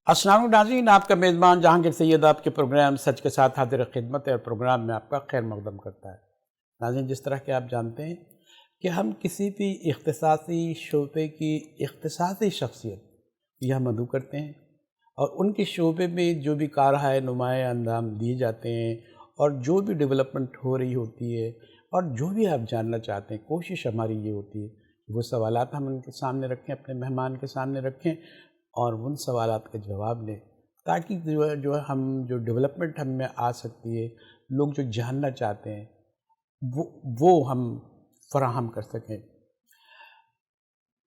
السلام علیکم ناظرین، آپ کا میزبان جہانگیر سید آپ کے پروگرام سچ کے ساتھ حاضر خدمت ہے اور پروگرام میں آپ کا خیر مقدم کرتا ہے۔ ناظرین، جس طرح کہ آپ جانتے ہیں کہ ہم کسی بھی اختصاصی شعبے کی اختصاصی شخصیت یہ مدعو کرتے ہیں اور ان کے شعبے میں جو بھی کارہائے نمایاں انجام دیے جاتے ہیں اور جو بھی ڈیولپمنٹ ہو رہی ہوتی ہے اور جو بھی آپ جاننا چاہتے ہیں، کوشش ہماری یہ ہوتی ہے کہ وہ سوالات ہم ان کے سامنے رکھیں، اپنے مہمان کے سامنے رکھیں اور ان سوالات کا جواب لیں، تاکہ جو ڈیولپمنٹ ہم میں آ سکتی ہے، لوگ جو جاننا چاہتے ہیں وہ ہم فراہم کر سکیں۔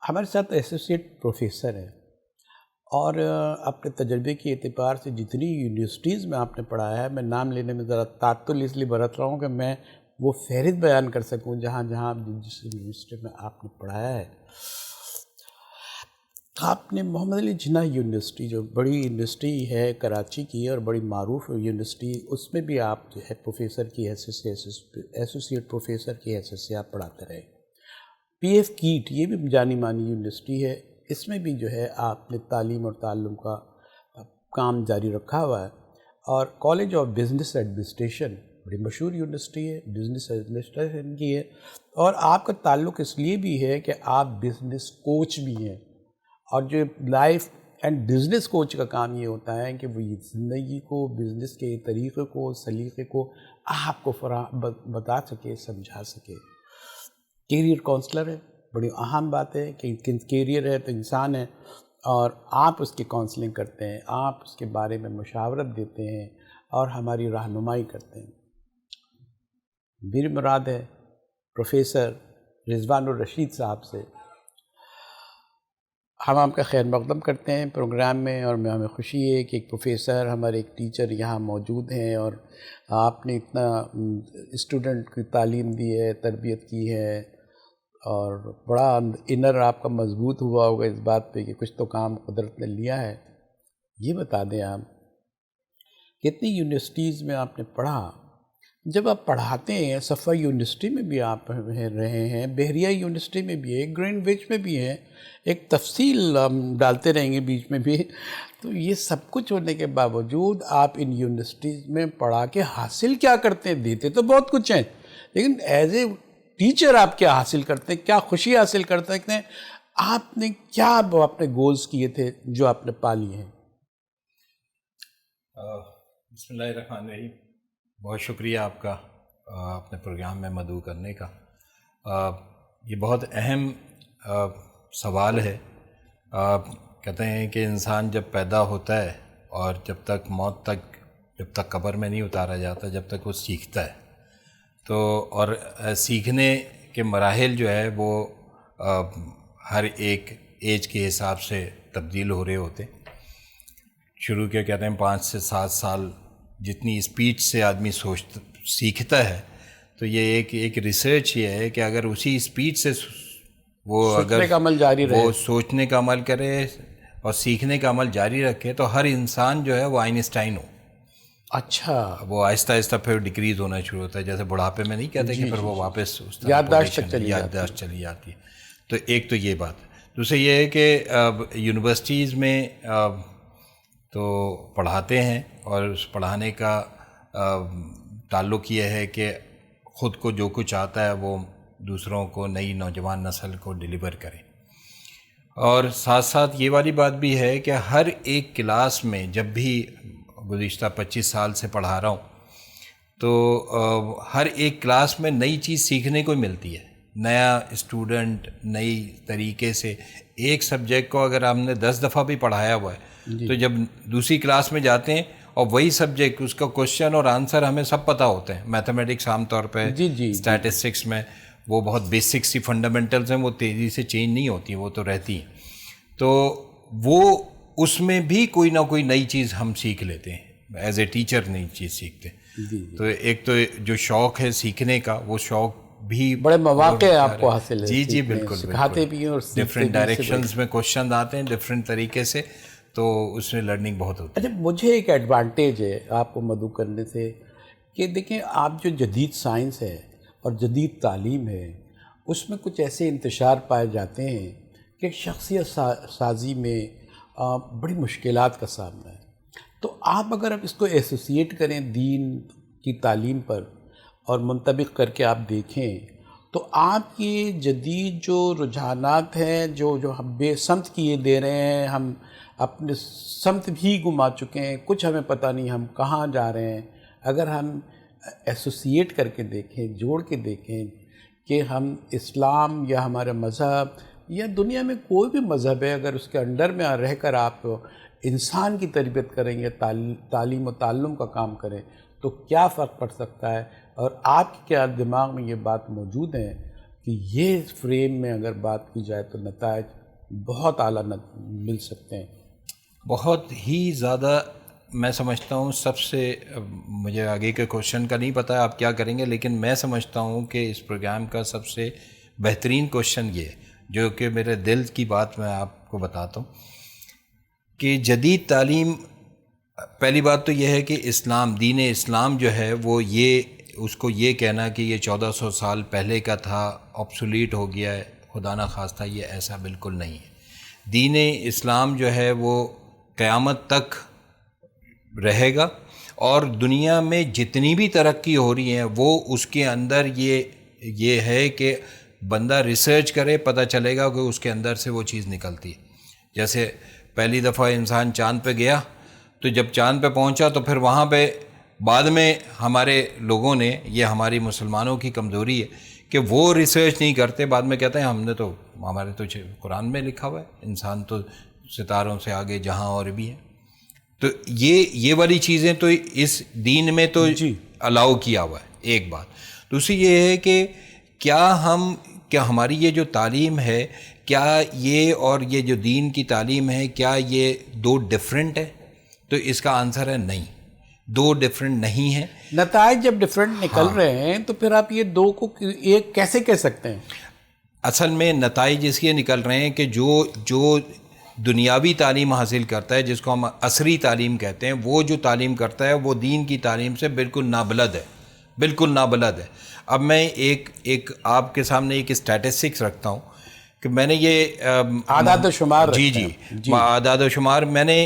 ہمارے ساتھ ایسوسیٹ پروفیسر ہیں اور اپنے تجربے کے اعتبار سے جتنی یونیورسٹیز میں آپ نے پڑھایا ہے، میں نام لینے میں ذرا تعطل اس لیے برت رہا ہوں کہ میں وہ فہرست بیان کر سکوں جہاں جس یونیورسٹی میں آپ نے پڑھایا ہے۔ آپ نے محمد علی جناح یونیورسٹی، جو بڑی یونیورسٹی ہے کراچی کی اور بڑی معروف یونیورسٹی، اس میں بھی آپ جو ہے پروفیسر کی حیثیت سے ایسوسیٹ پروفیسر کی حیثیت سے آپ پڑھاتے رہے۔ پی ایف کیٹ یہ بھی جانی مانی یونیورسٹی ہے، اس میں بھی جو ہے آپ نے تعلیم اور تعلم کا کام جاری رکھا ہوا ہے۔ اور کالج آف بزنس ایڈمنسٹریشن بڑی مشہور یونیورسٹی ہے، بزنس ایڈمنسٹریشن کی ہے، اور آپ کا تعلق اس لیے بھی ہے کہ آپ بزنس کوچ بھی ہیں، اور جو لائف اینڈ بزنس کوچ کا کام یہ ہوتا ہے کہ وہ زندگی کو، بزنس کے طریقے کو، سلیقے کو آپ کو بتا سکے، سمجھا سکے۔ کیریئر کونسلر ہے، بڑی اہم بات ہے کہ کیریئر ہے تو انسان ہے، اور آپ اس کی کونسلنگ کرتے ہیں، آپ اس کے بارے میں مشاورت دیتے ہیں اور ہماری رہنمائی کرتے ہیں۔ میری مراد ہے پروفیسر رضوان الرشید صاحب سے۔ ہم آپ کا خیر مقدم کرتے ہیں پروگرام میں، اور ہمیں خوشی ہے کہ ایک پروفیسر، ہمارے ایک ٹیچر یہاں موجود ہیں، اور آپ نے اتنا اسٹوڈنٹ کی تعلیم دی ہے، تربیت کی ہے، اور بڑا انر آپ کا مضبوط ہوا ہوگا اس بات پہ کہ کچھ تو کام قدرت نے لیا ہے۔ یہ بتا دیں آپ کتنی یونیورسٹیز میں آپ نے پڑھا؟ جب آپ پڑھاتے ہیں، صفا یونیورسٹی میں بھی آپ رہے ہیں، بحریہ یونیورسٹی میں بھی ہے، گرین وچ میں بھی ہے، ایک تفصیل ہم ڈالتے رہیں گے بیچ میں بھی، تو یہ سب کچھ ہونے کے باوجود آپ ان یونیورسٹیز میں پڑھا کے حاصل کیا کرتے ہیں؟ دیتے تو بہت کچھ ہیں، لیکن ایز اے ٹیچر آپ کیا حاصل کرتے ہیں؟ کیا خوشی حاصل کر سکتے ہیں؟ آپ نے کیا اپنے گولز کیے تھے جو آپ نے پا لیے ہیں؟ بسم اللہ الرحمن الرحیم۔ بہت شکریہ آپ کا اپنے پروگرام میں مدعو کرنے کا۔ یہ بہت اہم سوال ہے۔ کہتے ہیں کہ انسان جب پیدا ہوتا ہے اور جب تک موت تک، جب تک قبر میں نہیں اتارا جاتا، جب تک وہ سیکھتا ہے، تو اور سیکھنے کے مراحل جو ہے وہ ہر ایک ایج کے حساب سے تبدیل ہو رہے ہوتے ہیں۔ شروع کے کہتے ہیں 5 سے 7 سال جتنی اسپیڈ سے آدمی سیکھتا ہے، تو یہ ایک ریسرچ یہ ہے کہ اگر اسی اسپیڈ سے وہ سوچنے کا عمل جاری رہے، وہ سوچنے کا عمل کرے اور سیکھنے کا عمل جاری رکھے، تو ہر انسان جو ہے وہ آئنسٹائن ہو۔ اچھا، وہ آہستہ آہستہ پھر ڈیکریز ہونا شروع ہوتا ہے، جیسے بڑھاپے میں نہیں کہتے کہ پھر وہ واپس اس طرح یادداشت چلی جاتی ہے۔ تو ایک تو یہ بات ہے۔ دوسرے یہ ہے کہ یونیورسٹیز میں تو پڑھاتے ہیں، اور اس پڑھانے کا تعلق یہ ہے کہ خود کو جو کچھ آتا ہے وہ دوسروں کو، نئی نوجوان نسل کو ڈیلیور کریں۔ اور ساتھ ساتھ یہ والی بات بھی ہے کہ ہر ایک کلاس میں، جب بھی گزشتہ 25 سال سے پڑھا رہا ہوں، تو ہر ایک کلاس میں نئی چیز سیکھنے کو ملتی ہے، نیا اسٹوڈنٹ نئی طریقے سے۔ ایک سبجیکٹ کو اگر ہم نے 10 دفعہ بھی پڑھایا ہوا ہے، تو جب دوسری کلاس میں جاتے ہیں اور وہی سبجیکٹ، اس کا کوشچن اور آنسر ہمیں سب پتہ ہوتے ہیں۔ میتھمیٹکس عام طور پہ، اسٹیٹسٹکس میں وہ بہت بیسک سی فنڈامنٹلز ہیں، وہ تیزی سے چینج نہیں ہوتی، وہ تو رہتی ہیں۔ تو وہ اس میں بھی کوئی نہ کوئی نئی چیز ہم سیکھ لیتے ہیں، ایز اے ٹیچر نئی چیز سیکھتے ہیں۔ تو ایک تو جو شوق ہے سیکھنے کا، وہ شوق بھی بڑے مواقع آپ کو حاصل ہے، جی بالکل، سکھاتے بھی ہیں اور ڈفرینٹ ڈائریکشنز میں کوشچن آتے ہیں ڈفرینٹ طریقے سے، تو اس میں لرننگ بہت ہوتی ہے۔ اچھا، مجھے ایک ایڈوانٹیج ہے آپ کو مدعو کرنے سے کہ دیکھیں، آپ جو جدید سائنس ہے اور جدید تعلیم ہے، اس میں کچھ ایسے انتشار پائے جاتے ہیں کہ شخصیت سازی میں بڑی مشکلات کا سامنا ہے. تو آپ اگر اس کو ایسوسیٹ کریں دین کی تعلیم پر اور منطبق کر کے آپ دیکھیں تو آپ کی جدید جو رجحانات ہیں جو ہم بے سمت کیے دے رہے ہیں، ہم اپنے سمت بھی گما چکے ہیں، کچھ ہمیں پتہ نہیں ہم کہاں جا رہے ہیں. اگر ہم ایسوسیٹ کر کے دیکھیں، جوڑ کے دیکھیں کہ ہم اسلام یا ہمارا مذہب یا دنیا میں کوئی بھی مذہب ہے، اگر اس کے انڈر میں رہ کر آپ انسان کی تربیت کریں گے، تعلیم و تعلم کا کام کریں تو کیا فرق پڑ سکتا ہے. اور آپ کے کیا دماغ میں یہ بات موجود ہے کہ یہ فریم میں اگر بات کی جائے تو نتائج بہت اعلیٰ مل سکتے ہیں. بہت ہی زیادہ میں سمجھتا ہوں. سب سے مجھے آگے کے کوشچن کا نہیں پتہ آپ کیا کریں گے، لیکن میں سمجھتا ہوں کہ اس پروگرام کا سب سے بہترین کوشچن یہ ہے جو کہ میرے دل کی بات میں آپ کو بتاتا ہوں کہ جدید تعلیم، پہلی بات تو یہ ہے کہ اسلام، دین اسلام جو ہے وہ اس کو یہ کہنا کہ یہ 1400 سال پہلے کا تھا، آبسولیٹ ہو گیا ہے، خدا نہ خواستہ، یہ ایسا بالکل نہیں ہے. دین اسلام جو ہے وہ قیامت تک رہے گا، اور دنیا میں جتنی بھی ترقی ہو رہی ہے وہ اس کے اندر یہ ہے کہ بندہ ریسرچ کرے، پتہ چلے گا کہ اس کے اندر سے وہ چیز نکلتی ہے. جیسے پہلی دفعہ انسان چاند پہ گیا تو جب چاند پہ پہنچا تو پھر وہاں پہ بعد میں ہمارے لوگوں نے، یہ ہماری مسلمانوں کی کمزوری ہے کہ وہ ریسرچ نہیں کرتے، بعد میں کہتے ہیں ہمارے تو قرآن میں لکھا ہوا ہے انسان تو ستاروں سے آگے جہاں اور بھی ہے. تو یہ والی چیزیں تو اس دین میں تو الاؤ کیا ہوا ہے. ایک بات. دوسری یہ ہے کہ کیا ہماری یہ جو تعلیم ہے، کیا یہ اور یہ جو دین کی تعلیم ہے، کیا یہ دو ڈفرینٹ ہے؟ تو اس کا آنسر ہے نہیں، دو ڈفرینٹ نہیں ہیں. نتائج جب ڈفرینٹ نکل رہے ہیں تو پھر آپ یہ دو کو ایک کیسے کہہ سکتے ہیں؟ اصل میں نتائج اس لیے نکل رہے ہیں کہ جو دنیاوی تعلیم حاصل کرتا ہے، جس کو ہم عصری تعلیم کہتے ہیں، وہ جو تعلیم کرتا ہے وہ دین کی تعلیم سے بالکل نابلد ہے، بالکل نابلد ہے. اب میں ایک آپ کے سامنے ایک اسٹیٹسٹکس رکھتا ہوں کہ میں نے یہ اعداد و شمار جی اعداد و شمار میں نے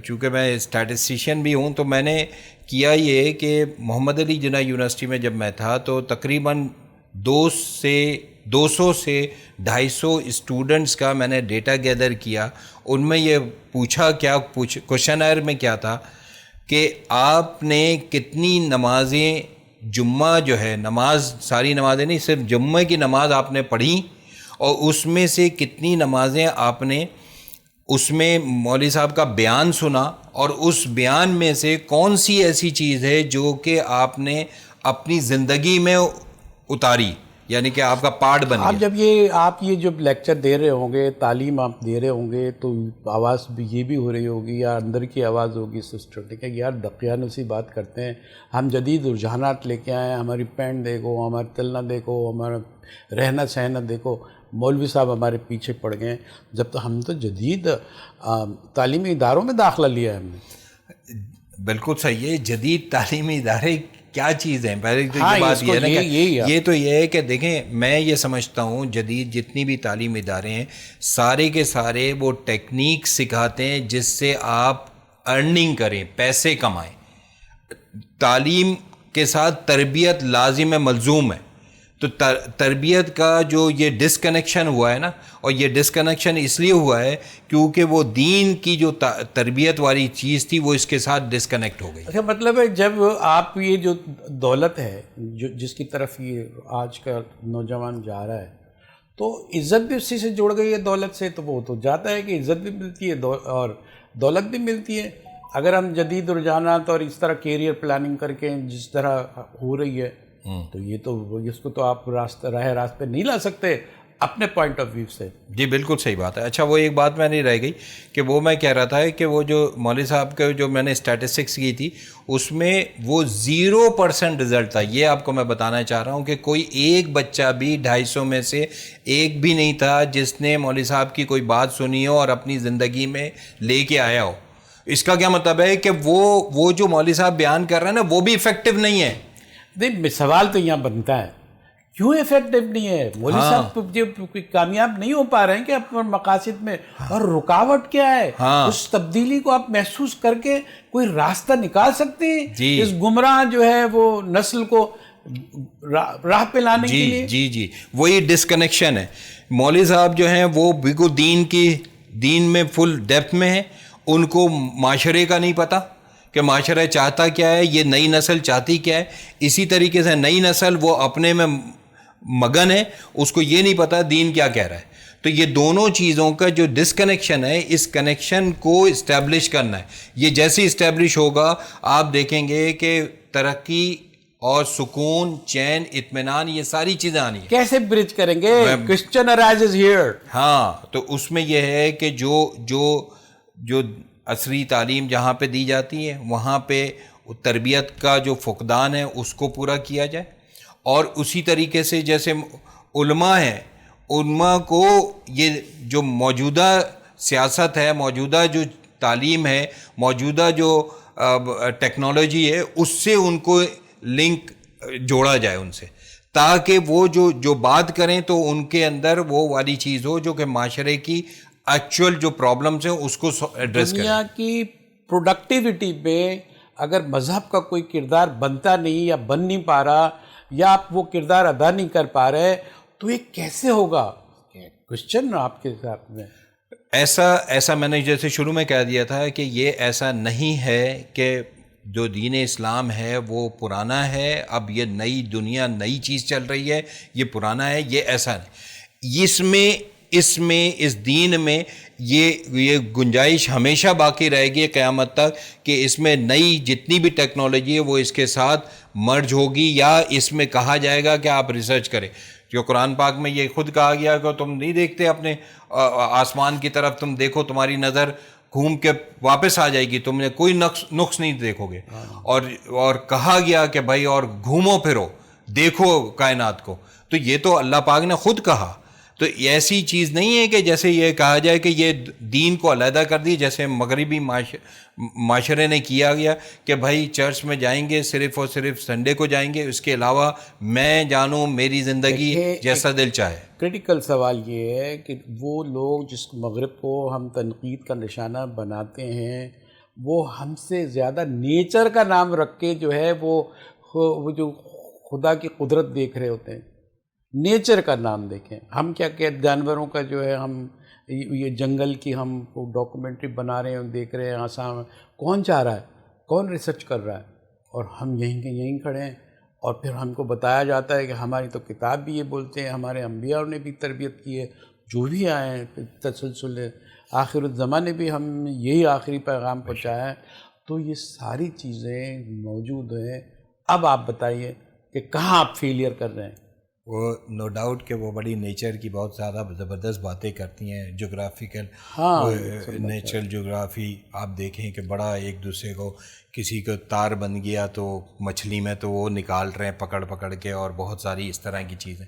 چونکہ میں اسٹیٹسٹیشین بھی ہوں تو میں نے کیا یہ کہ محمد علی جناح یونیورسٹی میں جب میں تھا تو تقریباً 200 سے 250 اسٹوڈنٹس کا میں نے ڈیٹا گیدر کیا. ان میں یہ پوچھا، کوشچنر میں کیا تھا کہ آپ نے کتنی نمازیں، جمعہ جو ہے نماز، ساری نمازیں نہیں، صرف جمعہ کی نماز آپ نے پڑھی، اور اس میں سے کتنی نمازیں آپ نے اس میں مولوی صاحب کا بیان سنا، اور اس بیان میں سے کون سی ایسی چیز ہے جو کہ آپ نے اپنی زندگی میں اتاری، یعنی کہ آپ کا پارٹ بن گیا. جب آپ یہ جو لیکچر دے رہے ہوں گے، تعلیم آپ دے رہے ہوں گے تو آواز بھی یہ بھی ہو رہی ہوگی یا اندر کی آواز ہوگی سسٹر کہ یار دقیانوں سی بات کرتے ہیں، ہم جدید رجحانات لے کے آئے ہیں، ہماری پینٹ دیکھو، ہمارا تلنا دیکھو، ہمارا رہنا سہنا دیکھو، مولوی صاحب ہمارے پیچھے پڑ گئے ہیں، جب تو ہم تو جدید تعلیمی اداروں میں داخلہ لیا ہے ہم نے. بالکل صحیح ہے. جدید تعلیمی ادارے کیا چیز ہیں؟ پہلے تو یہ بات یہ ہے نا کہ یہ ہے کہ دیکھیں، میں یہ سمجھتا ہوں جدید جتنی بھی تعلیمی ادارے ہیں سارے کے سارے وہ ٹیکنیک سکھاتے ہیں جس سے آپ ارننگ کریں، پیسے کمائیں. تعلیم کے ساتھ تربیت لازم ہے، ملزوم ہے. تو تربیت کا جو یہ ڈسکنیکشن ہوا ہے نا، اور یہ ڈسکنیکشن اس لیے ہوا ہے کیونکہ وہ دین کی جو تربیت والی چیز تھی وہ اس کے ساتھ ڈسکنیکٹ ہو گئی. اچھا، مطلب ہے جب آپ یہ جو دولت ہے جس کی طرف یہ آج کا نوجوان جا رہا ہے تو عزت بھی اسی سے جڑ گئی ہے دولت سے، تو وہ تو جاتا ہے کہ عزت بھی ملتی ہے اور دولت بھی ملتی ہے. اگر ہم جدید رجحانات اور اس طرح کیریئر پلاننگ کر کے جس طرح ہو رہی ہے تو یہ تو اس کو تو آپ راست پہ نہیں لا سکتے اپنے پوائنٹ آف ویو سے. جی بالکل صحیح بات ہے. اچھا، وہ ایک بات میں نہیں رہ گئی کہ وہ میں کہہ رہا تھا کہ وہ جو مولوی صاحب کا جو میں نے اسٹیٹسٹکس کی تھی اس میں وہ 0% رزلٹ تھا. یہ آپ کو میں بتانا چاہ رہا ہوں کہ کوئی ایک بچہ بھی 250 میں سے ایک بھی نہیں تھا جس نے مولوی صاحب کی کوئی بات سنی ہو اور اپنی زندگی میں لے کے آیا ہو. اس کا کیا مطلب ہے کہ وہ جو مولوی صاحب بیان کر رہے ہیں نا وہ بھی افیکٹو نہیں ہے. نہیں، سوال تو یہاں بنتا ہے کیوں افیکٹو نہیں ہے؟ مولوی صاحب جو کامیاب نہیں ہو پا رہے ہیں کہ اپنے مقاصد میں، اور رکاوٹ کیا ہے؟ اس تبدیلی کو آپ محسوس کر کے کوئی راستہ نکال سکتے ہیں اس گمراہ جو ہے وہ نسل کو راہ پہ لانے کے لیے؟ جی وہی ڈسکنیکشن ہے. مولوی صاحب جو ہیں وہ بالکل دین میں فل ڈیپتھ میں ہیں. ان کو معاشرے کا نہیں پتہ کہ معاشرہ چاہتا کیا ہے، یہ نئی نسل چاہتی کیا ہے. اسی طریقے سے نئی نسل وہ اپنے میں مگن ہے، اس کو یہ نہیں پتہ دین کیا کہہ رہا ہے. تو یہ دونوں چیزوں کا جو ڈسکنیکشن ہے، اس کنیکشن کو اسٹیبلش کرنا ہے. یہ جیسے اسٹیبلش ہوگا آپ دیکھیں گے کہ ترقی اور سکون، چین، اطمینان، یہ ساری چیزیں آنی ہیں. کیسے برج کریں گے؟ Question arises here. ہاں، تو اس میں یہ ہے کہ جو عصری تعلیم جہاں پہ دی جاتی ہے وہاں پہ تربیت کا جو فقدان ہے اس کو پورا کیا جائے. اور اسی طریقے سے جیسے علماء ہیں، علماء کو یہ جو موجودہ سیاست ہے، موجودہ جو تعلیم ہے، موجودہ جو ٹیکنالوجی ہے، اس سے ان کو لنک جوڑا جائے ان سے، تاکہ وہ جو بات کریں تو ان کے اندر وہ والی چیز ہو جو کہ معاشرے کی ایکچوئل جو پرابلمس ہیں اس کو ایڈریس کریں. دنیا کی پروڈکٹیوٹی میں اگر مذہب کا کوئی کردار بنتا نہیں یا بن نہیں پا رہا، یا آپ وہ کردار ادا نہیں کر پا رہے، تو یہ کیسے ہوگا؟ کوشچن آپ کے ساتھ میں ایسا میں نے جیسے شروع میں کہہ دیا تھا کہ یہ ایسا نہیں ہے کہ جو دین اسلام ہے وہ پرانا ہے، اب یہ نئی دنیا نئی چیز چل رہی ہے، یہ پرانا ہے، یہ ایسا نہیں. اس دین میں یہ گنجائش ہمیشہ باقی رہے گی قیامت تک کہ اس میں نئی جتنی بھی ٹیکنالوجی ہے وہ اس کے ساتھ مرج ہوگی، یا اس میں کہا جائے گا کہ آپ ریسرچ کریں. جو قرآن پاک میں یہ خود کہا گیا کہ تم نہیں دیکھتے اپنے آسمان کی طرف، تم دیکھو تمہاری نظر گھوم کے واپس آ جائے گی، تم نے کوئی نقص نہیں دیکھو گے. اور کہا گیا کہ بھائی اور گھومو پھرو، دیکھو کائنات کو. تو یہ تو اللہ پاک نے خود کہا. تو ایسی چیز نہیں ہے کہ جیسے یہ کہا جائے کہ یہ دین کو علیحدہ کر دی، جیسے مغربی معاشرے نے کیا گیا کہ بھائی چرچ میں جائیں گے صرف اور صرف سنڈے کو جائیں گے، اس کے علاوہ میں جانوں میری زندگی جیسا دل چاہے. کریٹیکل سوال یہ ہے کہ وہ لوگ جس مغرب کو ہم تنقید کا نشانہ بناتے ہیں، وہ ہم سے زیادہ نیچر کا نام رکھ کے جو ہے وہ جو خدا کی قدرت دیکھ رہے ہوتے ہیں. نیچر کا نام دیکھیں. ہم کیا کہ جانوروں کا جو ہے ہم یہ جنگل کی ہم ڈاکومنٹری بنا رہے ہیں، دیکھ رہے ہیں آسام. کون چاہ رہا ہے؟ کون ریسرچ کر رہا ہے؟ اور ہم یہیں کھڑے ہیں، اور پھر ہم کو بتایا جاتا ہے کہ ہماری تو کتاب بھی یہ بولتے ہیں، ہمارے انبیاء نے بھی تربیت کی ہے، جو بھی آئے ہیں تسلسل آخر الزمان نے بھی ہم یہی آخری پیغام پہنچایا ہے. تو یہ ساری چیزیں موجود ہیں. اب آپ بتائیے کہ کہاں آپ فیلئر کر رہے ہیں؟ وہ نو ڈاؤٹ کہ وہ بڑی نیچر کی بہت زیادہ زبردست باتیں کرتی ہیں، جغرافیکل نیچرل جغرافی. آپ دیکھیں کہ بڑا ایک دوسرے کو، کسی کو تار بن گیا تو مچھلی میں تو وہ نکال رہے ہیں پکڑ کے، اور بہت ساری اس طرح کی چیزیں.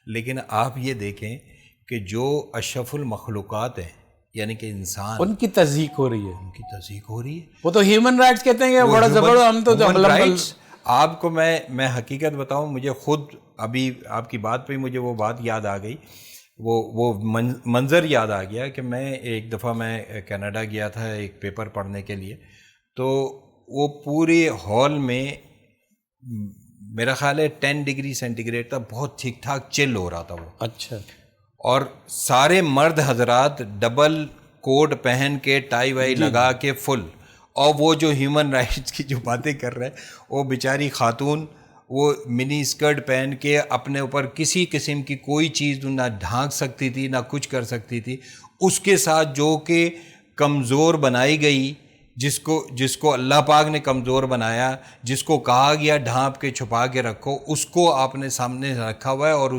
لیکن آپ یہ دیکھیں کہ جو اشرف المخلوقات ہیں، یعنی کہ انسان، ان کی تضحیق ہو رہی ہے. وہ تو ہیومن رائٹس کہتے ہیں کہ بڑا زبردست. ہم تو آپ کو میں حقیقت بتاؤں، مجھے خود ابھی آپ کی بات پہ مجھے وہ بات یاد آ گئی، وہ منظر یاد آ گیا کہ میں ایک دفعہ میں کینیڈا گیا تھا ایک پیپر پڑھنے کے لیے. تو وہ پورے ہال میں میرا خیال ہے 10 ڈگری سینٹی گریڈ تھا، بہت ٹھیک ٹھاک چل ہو رہا تھا وہ. اچھا. اور سارے مرد حضرات ڈبل کوٹ پہن کے، ٹائی وائی لگا کے فل. اور وہ جو ہیومن رائٹس کی جو باتیں کر رہے ہیں، وہ بیچاری خاتون وہ منی اسکرٹ پہن کے اپنے اوپر کسی قسم کی کوئی چیز نہ ڈھانک سکتی تھی، نہ کچھ کر سکتی تھی. اس کے ساتھ جو کہ کمزور بنائی گئی، جس کو اللہ پاک نے کمزور بنایا، جس کو کہا گیا ڈھانپ کے چھپا کے رکھو، اس کو آپ نے سامنے رکھا ہوا ہے. اور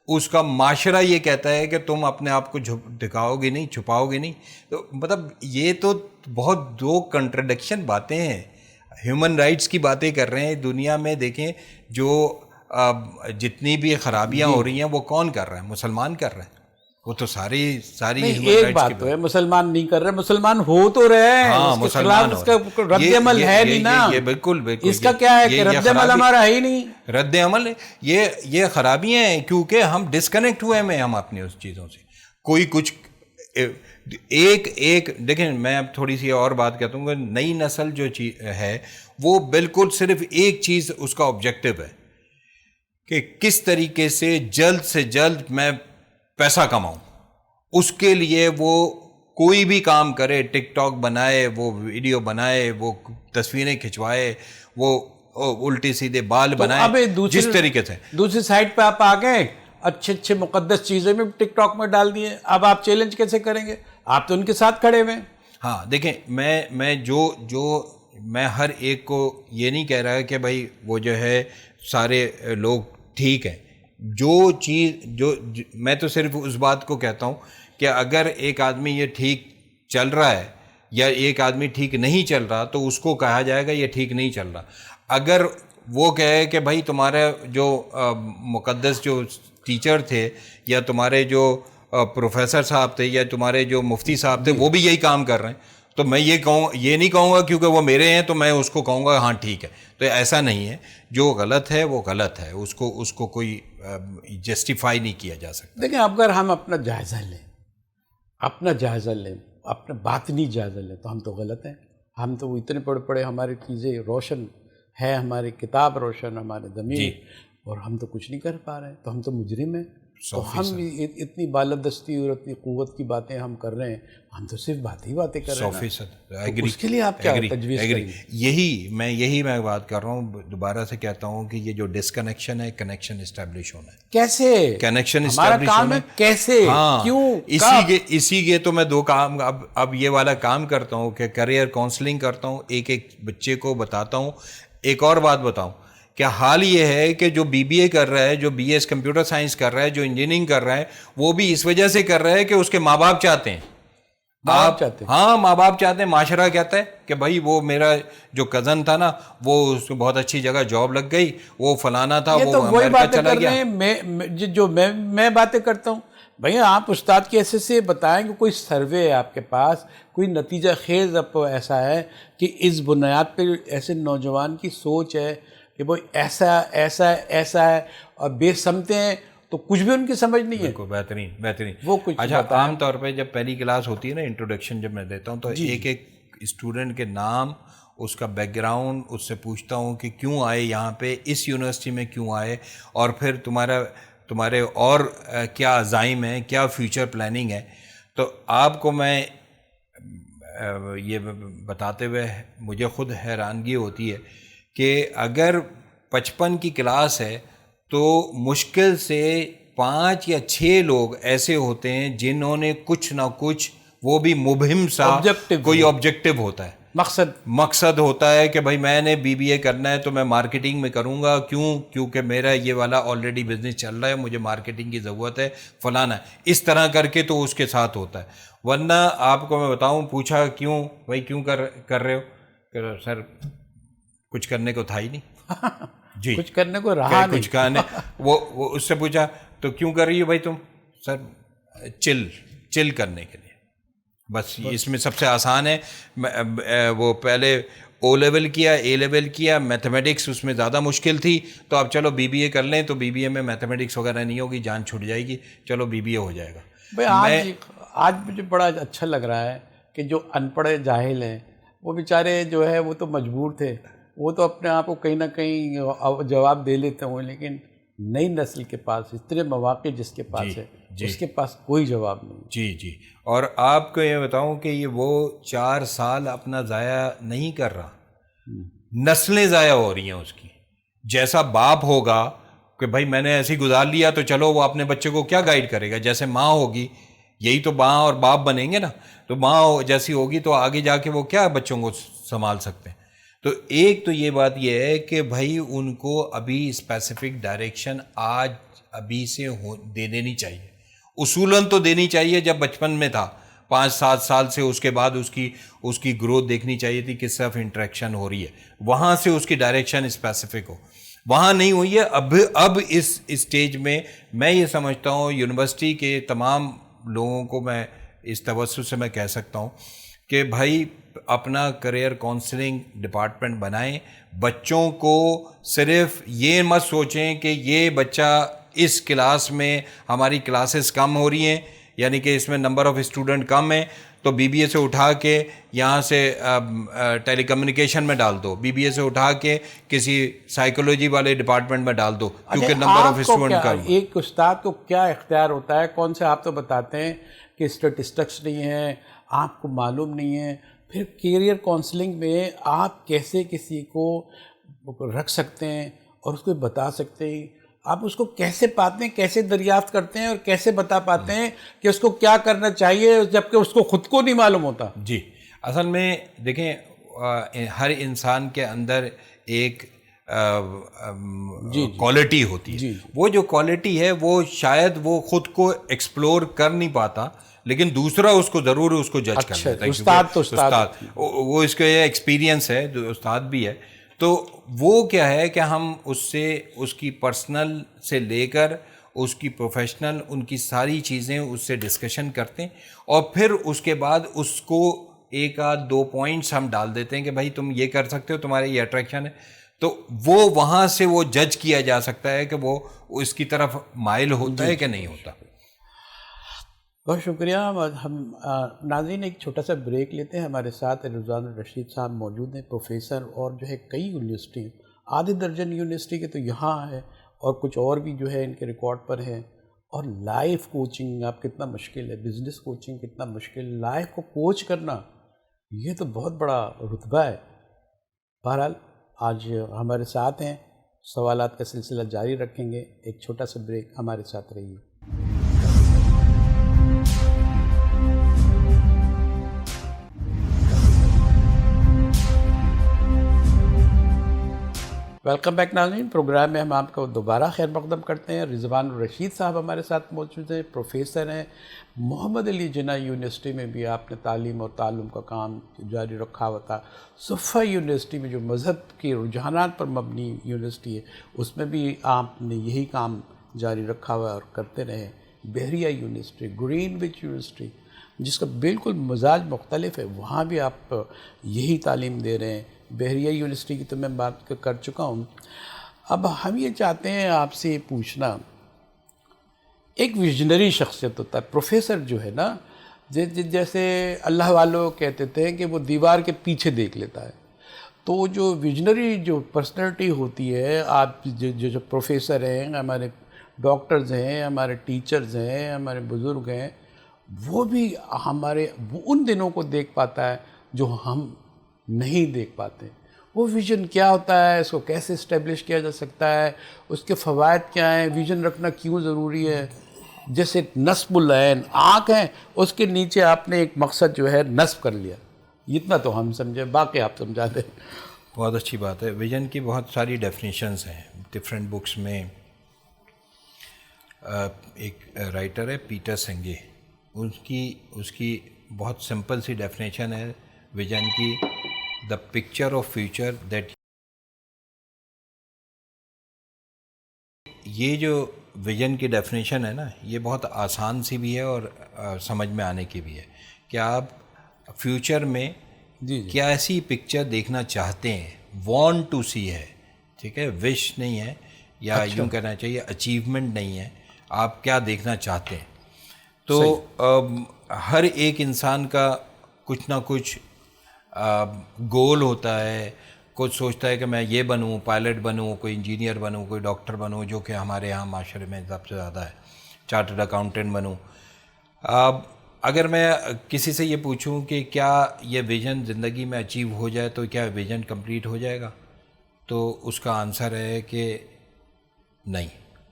اس کا معاشرہ یہ کہتا ہے کہ تم اپنے آپ کو دکھاؤ گے نہیں، چھپاؤ گے نہیں. تو مطلب یہ تو بہت دو کنٹراڈکشن باتیں ہیں. ہیومن رائٹس کی باتیں کر رہے ہیں دنیا میں. دیکھیں جو جتنی بھی خرابیاں ہو رہی ہیں وہ کون کر رہا ہے؟ مسلمان کر رہے ہیں. وہ تو ساری ایک بات تو ہے مسلمان نہیں کر رہے, مسلمان ہو تو رہے ہیں, اس کے خلاف اس کا رد عمل ہے نہیں نا. یہ بالکل اس کا کیا ہے کہ رد عمل ہمارا ہے ہی نہیں. رد عمل یہ خرابیاں ہیں, کیونکہ ہم ڈسکنیکٹ ہوئے ہیں ہم اپنی اس چیزوں سے. کوئی کچھ ایک دیکھیں, میں اب تھوڑی سی اور بات کہتا ہوں کہ نئی نسل جو ہے وہ بالکل صرف ایک چیز اس کا آبجیکٹو ہے کہ کس طریقے سے جلد میں پیسہ کماؤں. اس کے لیے وہ کوئی بھی کام کرے, ٹک ٹاک بنائے, وہ ویڈیو بنائے, وہ تصویریں کھنچوائے, وہ الٹی سیدھے بال بنائے, جس طریقے سے. دوسری سائڈ پہ آپ آ گئے, اچھے مقدس چیزیں بھی ٹک ٹاک میں ڈال دیے. اب آپ چیلنج کیسے کریں گے؟ آپ تو ان کے ساتھ کھڑے ہوئے ہیں. ہاں دیکھیں, میں ہر ایک کو یہ نہیں کہہ رہا کہ بھائی وہ جو ہے سارے لوگ ٹھیک ہیں. جو میں تو صرف اس بات کو کہتا ہوں کہ اگر ایک آدمی یہ ٹھیک چل رہا ہے یا ایک آدمی ٹھیک نہیں چل رہا تو اس کو کہا جائے گا یہ ٹھیک نہیں چل رہا. اگر وہ کہے کہ بھائی تمہارا جو مقدس جو ٹیچر تھے یا تمہارے جو پروفیسر صاحب تھے یا تمہارے جو مفتی صاحب تھے وہ بھی یہی کام کر رہے ہیں, تو میں یہ نہیں کہوں گا کیونکہ وہ میرے ہیں تو میں اس کو کہوں گا ہاں ٹھیک ہے. تو ایسا نہیں ہے, جو غلط ہے وہ غلط ہے, اس کو کوئی جسٹیفائی نہیں کیا جا سکتا. دیکھیں اگر ہم اپنا جائزہ لیں, اپنا باطنی جائزہ لیں تو ہم تو غلط ہیں. ہم تو اتنے پڑے ہماری چیزیں روشن ہے, ہماری کتاب روشن, ہمارے ضمیر, اور ہم تو کچھ نہیں کر پا رہے ہیں, تو ہم تو مجرم ہیں. تو ہم اتنی بالادستی اور اتنی قوت کی باتیں ہم کر رہے ہیں, ہم تو صرف باتیں کر رہے ہیں. 100% اس کے لیے آپ کیا تجویز کریں گے؟ یہی میں بات کر رہا ہوں, دوبارہ سے کہتا ہوں کہ یہ جو ڈسکنیکشن ہے, کنیکشن اسٹیبلش ہونا ہے. کیسے کنیکشن ہمارا کام ہے؟ کیسے, کیوں, اسی کے تو میں دو کام اب یہ والا کام کرتا ہوں کہ کریئر کاؤنسلنگ کرتا ہوں, ایک بچے کو بتاتا ہوں. ایک اور بات بتاؤں, کہ حال یہ ہے کہ جو بی بی اے کر رہا ہے, جو بی ایس کمپیوٹر سائنس کر رہا ہے, جو انجینئرنگ کر رہا ہے, وہ بھی اس وجہ سے کر رہا ہے کہ اس کے ماں باپ چاہتے ہیں. ہاں ماں باپ چاہتے ہیں, معاشرہ کہتا ہے کہ بھائی وہ میرا جو کزن تھا نا وہ اس کو بہت اچھی جگہ جاب لگ گئی, وہ فلانا تھا, وہ امریکہ چلا گیا. جو میں باتیں کرتا ہوں, بھیا آپ استاد کی حیثیت سے بتائیں کہ کوئی سروے ہے آپ کے پاس, کوئی نتیجہ خیز اب ایسا ہے کہ اس بنیاد پہ ایسے نوجوان کی سوچ ہے کہ وہ ایسا ہے, اور بے سمتے ہیں تو کچھ بھی ان کی سمجھ نہیں ہے. بہترین وہ کچھ اچھا, عام طور پہ جب پہلی کلاس ہوتی ہے نا, انٹروڈکشن جب میں دیتا ہوں تو ایک اسٹوڈنٹ کے نام, اس کا بیک گراؤنڈ, اس سے پوچھتا ہوں کہ کیوں آئے یہاں پہ, اس یونیورسٹی میں کیوں آئے, اور پھر تمہارے اور کیا عزائم ہیں, کیا فیوچر پلاننگ ہے. تو آپ کو میں یہ بتاتے ہوئے مجھے خود حیرانگی ہوتی ہے کہ اگر 55 کی کلاس ہے تو مشکل سے 5 یا 6 لوگ ایسے ہوتے ہیں جنہوں نے کچھ نہ کچھ, وہ بھی مبہم سا کوئی آبجیکٹو ہوتا ہے, مقصد ہوتا ہے کہ بھائی میں نے بی بی اے کرنا ہے تو میں مارکیٹنگ میں کروں گا. کیونکہ میرا یہ والا آلریڈی بزنس چل رہا ہے, مجھے مارکیٹنگ کی ضرورت ہے, فلانا. اس طرح کر کے تو اس کے ساتھ ہوتا ہے. ورنہ آپ کو میں بتاؤں, پوچھا کیوں بھائی کیوں کر رہے ہو, کہ سر کچھ کرنے کو تھا ہی نہیں. جی کچھ کرنے کو رہا نہیں, کچھ کہنے. وہ اس سے پوچھا تو کیوں کر رہی ہو بھائی تم, سر چل کرنے کے لیے. بس اس میں سب سے آسان ہے, وہ پہلے او لیول کیا, اے لیول کیا, میتھمیٹکس اس میں زیادہ مشکل تھی, تو اب چلو بی بی اے کر لیں, تو بی بی اے میں میتھمیٹکس وغیرہ نہیں ہوگی, جان چھوٹ جائے گی, چلو بی بی اے ہو جائے گا. بھائی آج مجھے بڑا اچھا لگ رہا ہے کہ جو ان پڑھے جاہل ہیں وہ بیچارے جو ہے وہ تو مجبور تھے, وہ تو اپنے آپ کو کہیں نہ کہیں جواب دے لیتے ہوں, لیکن نئی نسل کے پاس اتنے مواقع جس کے پاس ہے, اس کے پاس کوئی جواب نہیں. جی اور آپ کو یہ بتاؤں کہ یہ وہ 4 سال اپنا ضائع نہیں کر رہا, نسلیں ضائع ہو رہی ہیں اس کی. جیسا باپ ہوگا کہ بھائی میں نے ایسے ہی گزار لیا, تو چلو وہ اپنے بچے کو کیا گائیڈ کرے گا, جیسے ماں ہوگی, یہی تو ماں اور باپ بنیں گے نا, تو ماں جیسی ہوگی تو آگے جا کے وہ کیا بچوں کو سنبھال سکتے ہیں. تو ایک تو یہ بات یہ ہے کہ بھائی ان کو ابھی اسپیسیفک ڈائریکشن آج ابھی سے دے دینی چاہیے. اصولاً تو دینی چاہیے جب بچپن میں تھا, 5-7 سال سے, اس کے بعد اس کی گروتھ دیکھنی چاہیے تھی, کس طرف انٹریکشن ہو رہی ہے, وہاں سے اس کی ڈائریکشن اسپیسیفک ہو. وہاں نہیں ہوئی ہے. اب اس اسٹیج میں میں یہ سمجھتا ہوں یونیورسٹی کے تمام لوگوں کو میں اس توسط سے میں کہہ سکتا ہوں کہ بھائی اپنا کریئر کونسلنگ ڈپارٹمنٹ بنائیں. بچوں کو صرف یہ مت سوچیں کہ یہ بچہ اس کلاس میں ہماری کلاسز کم ہو رہی ہیں, یعنی کہ اس میں نمبر آف اسٹوڈنٹ کم ہیں, تو بی بی اے سے اٹھا کے یہاں سے ٹیلی کمیونیکیشن میں ڈال دو, بی بی اے سے اٹھا کے کسی سائیکولوجی والے ڈپارٹمنٹ میں ڈال دو, کیونکہ نمبر آف اسٹوڈنٹ کم. ایک استاد کو کیا اختیار ہوتا ہے, کون سے آپ تو بتاتے ہیں کہ اسٹیٹسٹکس نہیں ہیں, آپ کو معلوم نہیں ہے, پھر کیریئر کونسلنگ میں آپ کیسے کسی کو رکھ سکتے ہیں اور اس کو بتا سکتے ہیں, آپ اس کو کیسے پاتے ہیں, کیسے دریافت کرتے ہیں اور کیسے بتا پاتے ہیں کہ اس کو کیا کرنا چاہیے جبکہ اس کو خود کو نہیں معلوم ہوتا. جی اصل میں دیکھیں ہر انسان کے اندر ایک کوالٹی ہوتی ہے, وہ جو کوالٹی ہے وہ شاید وہ خود کو ایکسپلور کر نہیں پاتا, لیکن دوسرا اس کو ضرور اس کو جج کر لیتا ہے. استاد وہ اس کا یہ ایکسپیرینس ہے, جو استاد بھی ہے, تو وہ کیا ہے کہ ہم اس سے اس کی پرسنل سے لے کر اس کی پروفیشنل ان کی ساری چیزیں اس سے ڈسکشن کرتے ہیں, اور پھر اس کے بعد اس کو ایک آدھ 2 پوائنٹس ہم ڈال دیتے ہیں کہ بھائی تم یہ کر سکتے ہو, تمہارے یہ اٹریکشن ہے, تو وہ وہاں سے وہ جج کیا جا سکتا ہے کہ وہ اس کی طرف مائل ہوتا ہے کہ نہیں ہوتا. بہت شکریہ. ہم ناظرین ایک چھوٹا سا بریک لیتے ہیں. ہمارے ساتھ رضوان الرشید صاحب موجود ہیں, پروفیسر, اور جو ہے کئی یونیورسٹی, آدھے درجن یونیورسٹی کے تو یہاں ہے اور کچھ اور بھی جو ہے ان کے ریکارڈ پر ہیں. اور لائف کوچنگ آپ کتنا مشکل ہے, بزنس کوچنگ کتنا مشکل, لائف کو کوچ کرنا یہ تو بہت بڑا رتبہ ہے. بہرحال آج ہمارے ساتھ ہیں, سوالات کا سلسلہ جاری رکھیں گے. ایک چھوٹا سا بریک, ہمارے ساتھ رہیے. ویلکم بیک ناظرین. پروگرام میں ہم آپ کو دوبارہ خیر مقدم کرتے ہیں. رضوان الرشید صاحب ہمارے ساتھ موجود ہیں, پروفیسر ہیں. محمد علی جناح یونیورسٹی میں بھی آپ نے تعلیم اور تعلم کا کام جاری رکھا ہوا تھا. صفا یونیورسٹی میں جو مذہب کے رجحانات پر مبنی یونیورسٹی ہے, اس میں بھی آپ نے یہی کام جاری رکھا ہوا اور کرتے رہے. بحریہ یونیورسٹی, گرین وچ یونیورسٹی جس کا بالکل مزاج مختلف ہے, وہاں بھی آپ یہی تعلیم دے رہے ہیں. بحریہ یونیورسٹی کی تو میں بات کر چکا ہوں. اب ہم یہ چاہتے ہیں آپ سے یہ پوچھنا, ایک ویژنری شخصیت ہوتا ہے پروفیسر جو ہے نا, جیسے اللہ والوں کہتے تھے کہ وہ دیوار کے پیچھے دیکھ لیتا ہے, تو جو ویژنری جو پرسنالٹی ہوتی ہے, آپ جو پروفیسر ہیں, ہمارے ڈاکٹرز ہیں, ہمارے ٹیچرز ہیں, ہمارے بزرگ ہیں, وہ بھی ہمارے ان دنوں کو دیکھ پاتا ہے جو ہم نہیں دیکھ پاتے. وہ ویژن کیا ہوتا ہے, اس کو کیسے اسٹیبلش کیا جا سکتا ہے, اس کے فوائد کیا ہیں, ویژن رکھنا کیوں ضروری ہے. جیسے نصب العین, آنکھ ہیں, اس کے نیچے آپ نے ایک مقصد جو ہے نصب کر لیا, اتنا تو ہم سمجھیں, باقی آپ سمجھا دیں. بہت اچھی بات ہے. ویژن کی بہت ساری ڈیفینیشنز ہیں ڈفرینٹ بکس میں. ایک رائٹر ہے پیٹر سنگے, اس کی بہت سمپل سی ڈیفینیشن ہے ویژن کی, the picture of future that. یہ جو ویژن کی ڈیفینیشن ہے نا, یہ بہت آسان سی بھی ہے اور سمجھ میں آنے کی بھی ہے کہ آپ فیوچر میں کیا ایسی پکچر دیکھنا چاہتے ہیں, وانٹ ٹو سی ہے, ٹھیک ہے, وش نہیں ہے, یا یوں کہنا چاہیے اچیومنٹ نہیں ہے, آپ کیا دیکھنا چاہتے ہیں. تو ہر ایک انسان کا کچھ نہ کچھ گول ہوتا ہے. کچھ سوچتا ہے کہ میں یہ بنوں, پائلٹ بنوں, کوئی انجینئر بنوں, کوئی ڈاکٹر بنوں, جو کہ ہمارے یہاں معاشرے میں سب سے زیادہ ہے, چارٹرڈ اکاؤنٹنٹ بنوں. اگر میں کسی سے یہ پوچھوں کہ کیا یہ ویژن زندگی میں اچیو ہو جائے تو کیا ویژن کمپلیٹ ہو جائے گا, تو اس کا آنسر ہے کہ نہیں.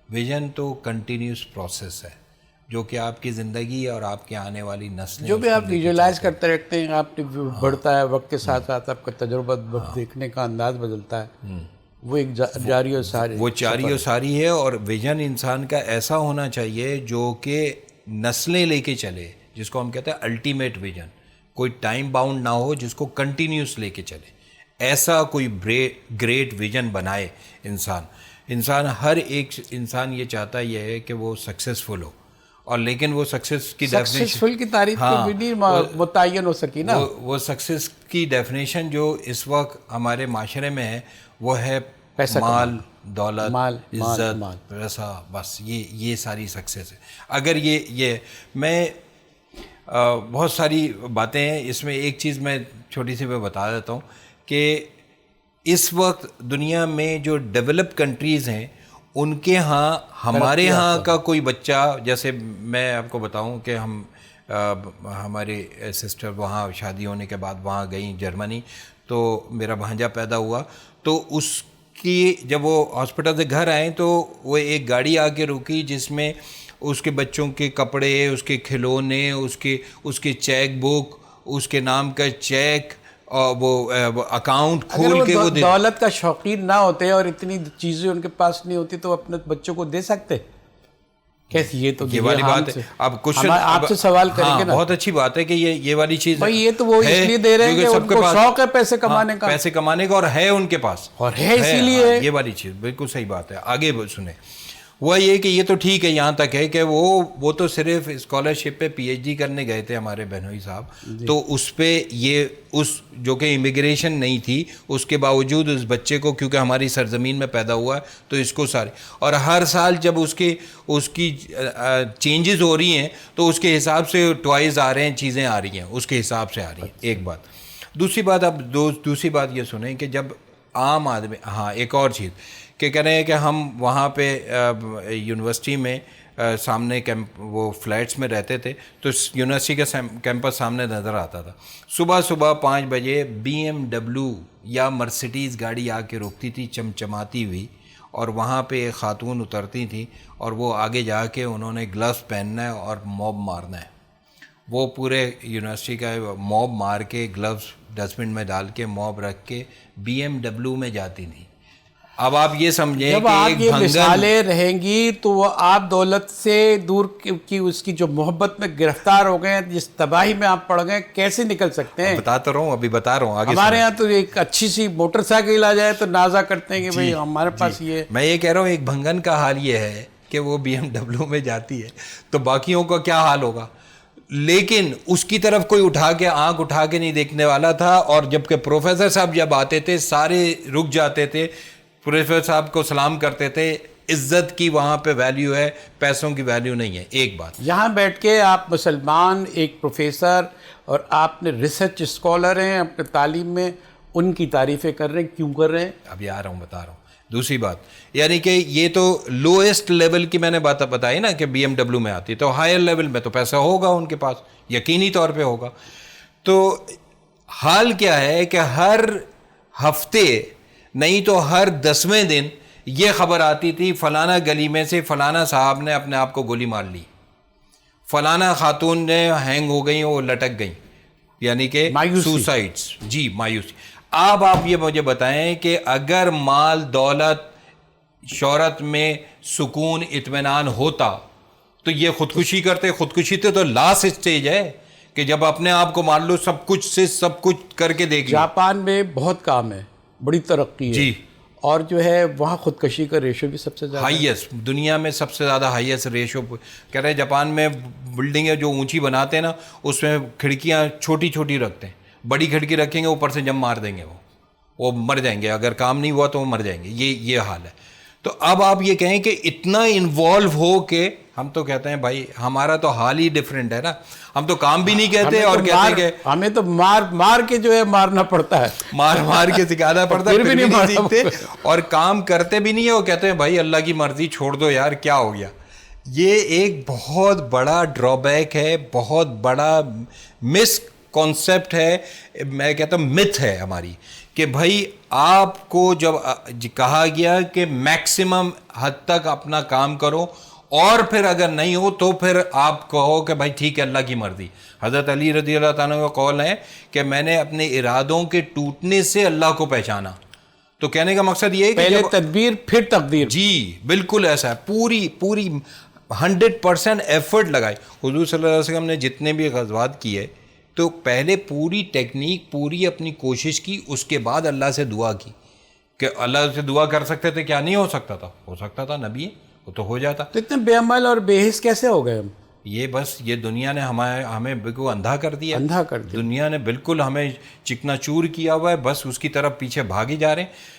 ویژن تو کنٹینیوس پروسیس ہے جو کہ آپ کی زندگی اور آپ کے آنے والی نسلیں جو بھی آپ ویژولائز کرتے رہتے ہیں, آپ نے بڑھتا ہے وقت کے ساتھ ساتھ, آپ کا تجربہ دیکھنے کا انداز بدلتا ہے, وہ ایک جاری و ساری, وہ جاری و ساری ہے. اور ویژن انسان کا ایسا ہونا چاہیے جو کہ نسلیں لے کے چلے, جس کو ہم کہتے ہیں الٹیمیٹ ویژن. کوئی ٹائم باؤنڈ نہ ہو, جس کو کنٹینیوس لے کے چلے. ایسا کوئی گریٹ ویژن بنائے انسان. ہر ایک انسان یہ چاہتا یہ ہے کہ وہ سکسیزفل ہو, اور لیکن وہ سکسیس کی ڈیفینیشن سکسیسفل کی تعریف کو بھی نہیں متعین ہو سکی نا. وہ سکسیس کی ڈیفینیشن جو اس وقت ہمارے معاشرے میں ہے وہ ہے مال، دولت، عزت، پیسہ، بس یہ ساری سکسیس ہے. اگر یہ میں بہت ساری باتیں ہیں اس میں، ایک چیز میں چھوٹی سی میں بتا دیتا ہوں کہ اس وقت دنیا میں جو ڈیولپ کنٹریز ہیں ان کے ہاں ہمارے ہاں کا کوئی بچہ، جیسے میں آپ کو بتاؤں کہ ہمارے سسٹر وہاں شادی ہونے کے بعد وہاں گئیں جرمنی، تو میرا بھانجا پیدا ہوا، تو اس کی جب وہ ہاسپٹل سے گھر آئیں تو وہ ایک گاڑی آ کے رکی جس میں اس کے بچوں کے کپڑے، اس کے کھلونے، اس کے چیک بک، اس کے نام کا چیک، اور وہ اکاؤنٹ کھول کے وہ دولت کا شوقین نہ ہوتے اور اتنی چیزیں ان کے پاس نہیں ہوتی تو اپنے بچوں کو دے سکتے کیسے؟ یہ تو یہ والی بات ہے. اب کچھ آپ سے سوال کریں گے نا. بہت اچھی بات ہے کہ یہ والی چیز بھائی یہ تو وہ اس لیے دے رہے ہیں کہ ان کو شوق ہے پیسے کمانے کا اور ہے ان کے پاس، اور ہے اسی لیے. یہ والی چیز بالکل صحیح بات ہے. آگے سنیں. وہ یہ کہ یہ تو ٹھیک ہے یہاں تک ہے کہ وہ تو صرف اسکالرشپ پہ پی ایچ ڈی کرنے گئے تھے ہمارے بہنوئی صاحب، تو اس پہ اس جو کہ امیگریشن نہیں تھی اس کے باوجود اس بچے کو، کیونکہ ہماری سرزمین میں پیدا ہوا ہے تو اس کو سارے، اور ہر سال جب اس کی چینجز ہو رہی ہیں تو اس کے حساب سے ٹوائز آ رہے ہیں، چیزیں آ رہی ہیں اس کے حساب سے آ رہی ہیں. ایک بات. دوسری بات یہ سنیں کہ جب عام آدمی، ہاں ایک اور چیز کہ کہہ رہے ہیں کہ ہم وہاں پہ یونیورسٹی میں سامنے وہ فلیٹس میں رہتے تھے تو یونیورسٹی کا کیمپس سامنے نظر آتا تھا. صبح 5 بجے BMW یا مرسیڈیز گاڑی آ کے روکتی تھی چمچماتی ہوئی، اور وہاں پہ ایک خاتون اترتی تھیں اور وہ آگے جا کے انہوں نے گلوز پہننا ہے اور موب مارنا ہے. وہ پورے یونیورسٹی کا موب مار کے گلوز ڈسٹ بن میں ڈال کے موب رکھ کے BMW میں جاتی تھیں. اب آپ یہ سمجھیں جب کہ آپ یہ مثالیں رہیں گی تو وہ آپ دولت سے دور کی اس کی جو محبت میں گرفتار ہو گئے ہیں، جس تباہی میں آپ پڑ گئے کیسے نکل سکتے ہیں؟ بتا رہا ہوں آگے. ہمارے یہاں تو ایک اچھی سی موٹر سائیکل آ جائے تو نازا کرتے ہیں کہ بھئی ہمارے پاس یہ. میں یہ کہہ رہا ہوں ایک بھنگن کا حال یہ ہے کہ وہ BMW میں جاتی ہے تو باقیوں کا کیا حال ہوگا. لیکن اس کی طرف کوئی آنکھ اٹھا کے نہیں دیکھنے والا تھا. اور جب کہ پروفیسر صاحب جب آتے تھے سارے رک جاتے تھے، پروفیسر صاحب کو سلام کرتے تھے. عزت کی وہاں پہ ویلیو ہے، پیسوں کی ویلیو نہیں ہے. ایک بات، یہاں بیٹھ کے آپ مسلمان ایک پروفیسر اور آپ نے ریسرچ اسکالر ہیں اپنے تعلیم میں، ان کی تعریفیں کر رہے ہیں، کیوں کر رہے ہیں؟ ابھی آ رہا ہوں بتا رہا ہوں. دوسری بات یعنی کہ یہ تو لوئسٹ لیول کی میں نے بات بتائی نا کہ BMW میں آتی، تو ہائر لیول میں تو پیسہ ہوگا ان کے پاس، یقینی طور پہ ہوگا. تو حال کیا ہے کہ ہر ہفتے نہیں تو ہر 10ویں دن یہ خبر آتی تھی فلانا گلی میں سے فلانا صاحب نے اپنے آپ کو گولی مار لی، فلانا خاتون نے ہینگ ہو گئی، وہ لٹک گئی، یعنی کہ سوسائڈس. جی مایوسی. اب آپ یہ مجھے بتائیں کہ اگر مال دولت شہرت میں سکون اطمینان ہوتا تو یہ خودکشی کرتے؟ خودکشی تو لاسٹ اسٹیج ہے کہ جب اپنے آپ کو مار لو، سب کچھ سے سب کچھ کر کے دیکھ لو. جاپان میں بہت کام ہے، بڑی ترقی ہے جی، اور جو ہے وہاں خودکشی کا ریشو بھی سب سے زیادہ ہائیسٹ، دنیا میں سب سے زیادہ ہائیسٹ ریشو. کہہ رہے ہیں جاپان میں بلڈنگیں جو اونچی بناتے ہیں نا اس میں کھڑکیاں چھوٹی چھوٹی رکھتے ہیں. بڑی کھڑکی رکھیں گے اوپر سے جب مار دیں گے وہ مر جائیں گے، اگر کام نہیں ہوا تو وہ مر جائیں گے. یہ حال ہے. تو اب آپ یہ کہیں کہ اتنا انوالو ہو کے ہم تو کہتے ہیں بھائی ہمارا تو حال ہی ڈفرینٹ ہے نا. ہم تو کام بھی نہیں کہتے اور کہتے ہیں کہ ہمیں تو مار کے جو ہے مارنا پڑتا ہے، مار کے سکھانا پڑتا ہے، پھر بھی نہیں سیکھتے اور کام کرتے بھی نہیں ہے. وہ کہتے ہیں بھائی اللہ کی مرضی چھوڑ دو یار، کیا ہو گیا. یہ ایک بہت بڑا ڈرا بیک ہے، بہت بڑا مس کانسیپٹ ہے، میں کہتا ہوں متھ ہے ہماری، کہ بھائی آپ کو جب کہا گیا کہ میکسیمم حد تک اپنا کام کرو اور پھر اگر نہیں ہو تو پھر آپ کہو کہ بھائی ٹھیک ہے اللہ کی مرضی. حضرت علی رضی اللہ تعالیٰ کا قول ہے کہ میں نے اپنے ارادوں کے ٹوٹنے سے اللہ کو پہچانا. تو کہنے کا مقصد یہ ہے کہ پہلے تدبیر پھر تقدیر. جی بالکل ایسا ہے. پوری 100% ایفرٹ لگائی. حضور صلی اللہ علیہ وسلم نے جتنے بھی غزوات کیے تو پہلے پوری ٹیکنیک، پوری اپنی کوشش کی، اس کے بعد اللہ سے دعا کی. کہ اللہ سے دعا کر سکتے تھے، کیا نہیں ہو سکتا تھا؟ ہو سکتا تھا، نبی وہ تو ہو جاتا. تو اتنے بے عمل اور بے حس کیسے ہو گئے ہم؟ یہ بس یہ دنیا نے ہمیں بالکل اندھا کر دیا. دنیا نے بالکل ہمیں چکنا چور کیا ہوا ہے, بس اس کی طرف پیچھے بھاگے جا رہے ہیں.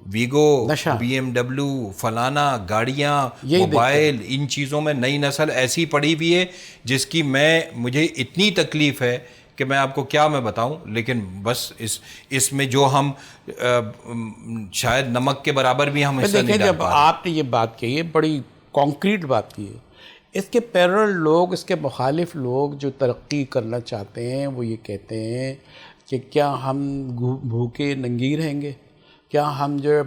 ویگو, BMW, فلانا گاڑیاں, موبائل, ان چیزوں میں نئی نسل ایسی پڑی ہوئی ہے جس کی مجھے اتنی تکلیف ہے کہ میں آپ کو کیا میں بتاؤں. لیکن بس اس میں جو ہم شاید نمک کے برابر بھی ہم حصہ نہیں ڈال پا رہے. آپ نے یہ بات کہی ہے, بڑی کانکریٹ بات کی ہے. اس کے پیرل لوگ, اس کے مخالف لوگ جو ترقی کرنا چاہتے ہیں وہ یہ کہتے ہیں کہ کیا ہم بھوکے ننگی رہیں گے, کیا ہم جو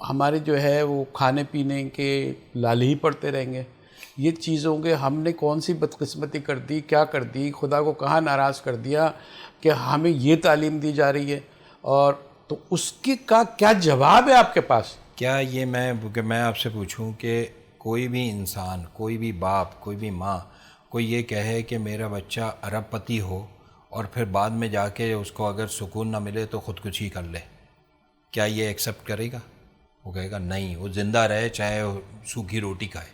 ہمارے جو ہے وہ کھانے پینے کے لالے ہی پڑتے رہیں گے. یہ چیزوں کے ہم نے کون سی بدقسمتی کر دی, کیا کر دی, خدا کو کہاں ناراض کر دیا کہ ہمیں یہ تعلیم دی جا رہی ہے. اور تو اس کی کا کیا جواب ہے آپ کے پاس؟ کیا یہ میں آپ سے پوچھوں کہ کوئی بھی انسان, کوئی بھی باپ, کوئی بھی ماں, کوئی یہ کہے کہ میرا بچہ ارب پتی ہو اور پھر بعد میں جا کے اس کو اگر سکون نہ ملے تو خودکشی کر لے, کیا یہ ایکسیپٹ کرے گا؟ وہ کہے گا نہیں, وہ زندہ رہے چاہے سوکھی روٹی کھائے.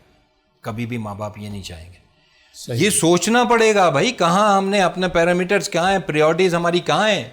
کبھی بھی ماں باپ یہ نہیں چاہیں گے. یہ سوچنا پڑے گا بھائی کہاں ہم نے اپنے پیرامیٹرز کہاں ہیں, پریورٹیز ہماری کہاں ہیں,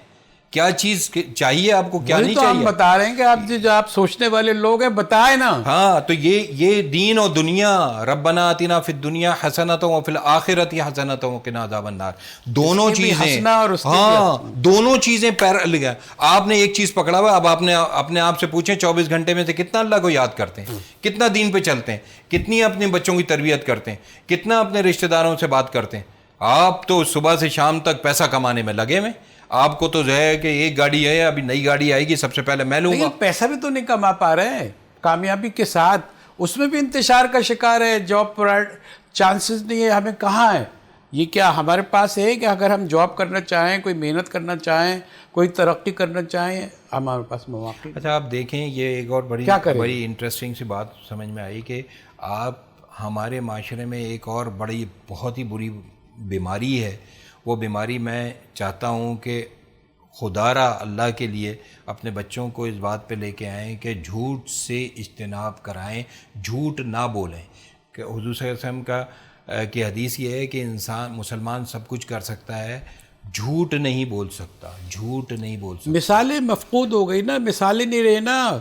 کیا چیز چاہیے آپ کو, کیا نہیں چاہیے. ہم بتا رہے ہیں کہ آپ جو آپ سوچنے والے لوگ ہیں بتائیں نا. ہاں تو یہ دین اور دنیا, ربنا آتنا فی الدنیا حسنۃ وفی الآخرۃ حسنۃ وقنا عذاب النار, دونوں چیزیں, ہاں دونوں چیزیں پیرل گئے. آپ نے ایک چیز پکڑا ہوا, اب آپ نے اپنے آپ سے پوچھیں 24 گھنٹے میں سے کتنا اللہ کو یاد کرتے ہیں, کتنا دین پہ چلتے ہیں, کتنی اپنے بچوں کی تربیت کرتے ہیں, کتنا اپنے رشتہ داروں سے بات کرتے ہیں. آپ تو صبح سے شام تک پیسہ کمانے میں لگے ہوئے. آپ کو تو جو ہے کہ ایک گاڑی ہے, ابھی نئی گاڑی آئے گی سب سے پہلے میں لوں گا. پیسہ بھی تو نہیں کما پا رہے ہیں کامیابی کے ساتھ, اس میں بھی انتشار کا شکار ہے, جاب پر چانسز نہیں ہے. ہمیں کہاں ہے یہ, کیا ہمارے پاس ہے کہ اگر ہم جاب کرنا چاہیں, کوئی محنت کرنا چاہیں, کوئی ترقی کرنا چاہیں, ہمارے پاس مواقع. اچھا آپ دیکھیں, یہ ایک اور بڑی انٹرسٹنگ سی بات سمجھ میں آئی کہ آپ ہمارے معاشرے میں ایک اور بڑی بہت ہی بری بیماری ہے. وہ بیماری میں چاہتا ہوں کہ خدا را اللہ کے لیے اپنے بچوں کو اس بات پہ لے کے آئیں کہ جھوٹ سے اجتناب کرائیں, جھوٹ نہ بولیں. کہ حضور صلی اللہ علیہ وسلم کی حدیث یہ ہے کہ انسان مسلمان سب کچھ کر سکتا ہے, جھوٹ نہیں بول سکتا, جھوٹ نہیں بول سکتا. مثالیں مفقود ہو گئی نا, مثالیں نہیں رہے نا,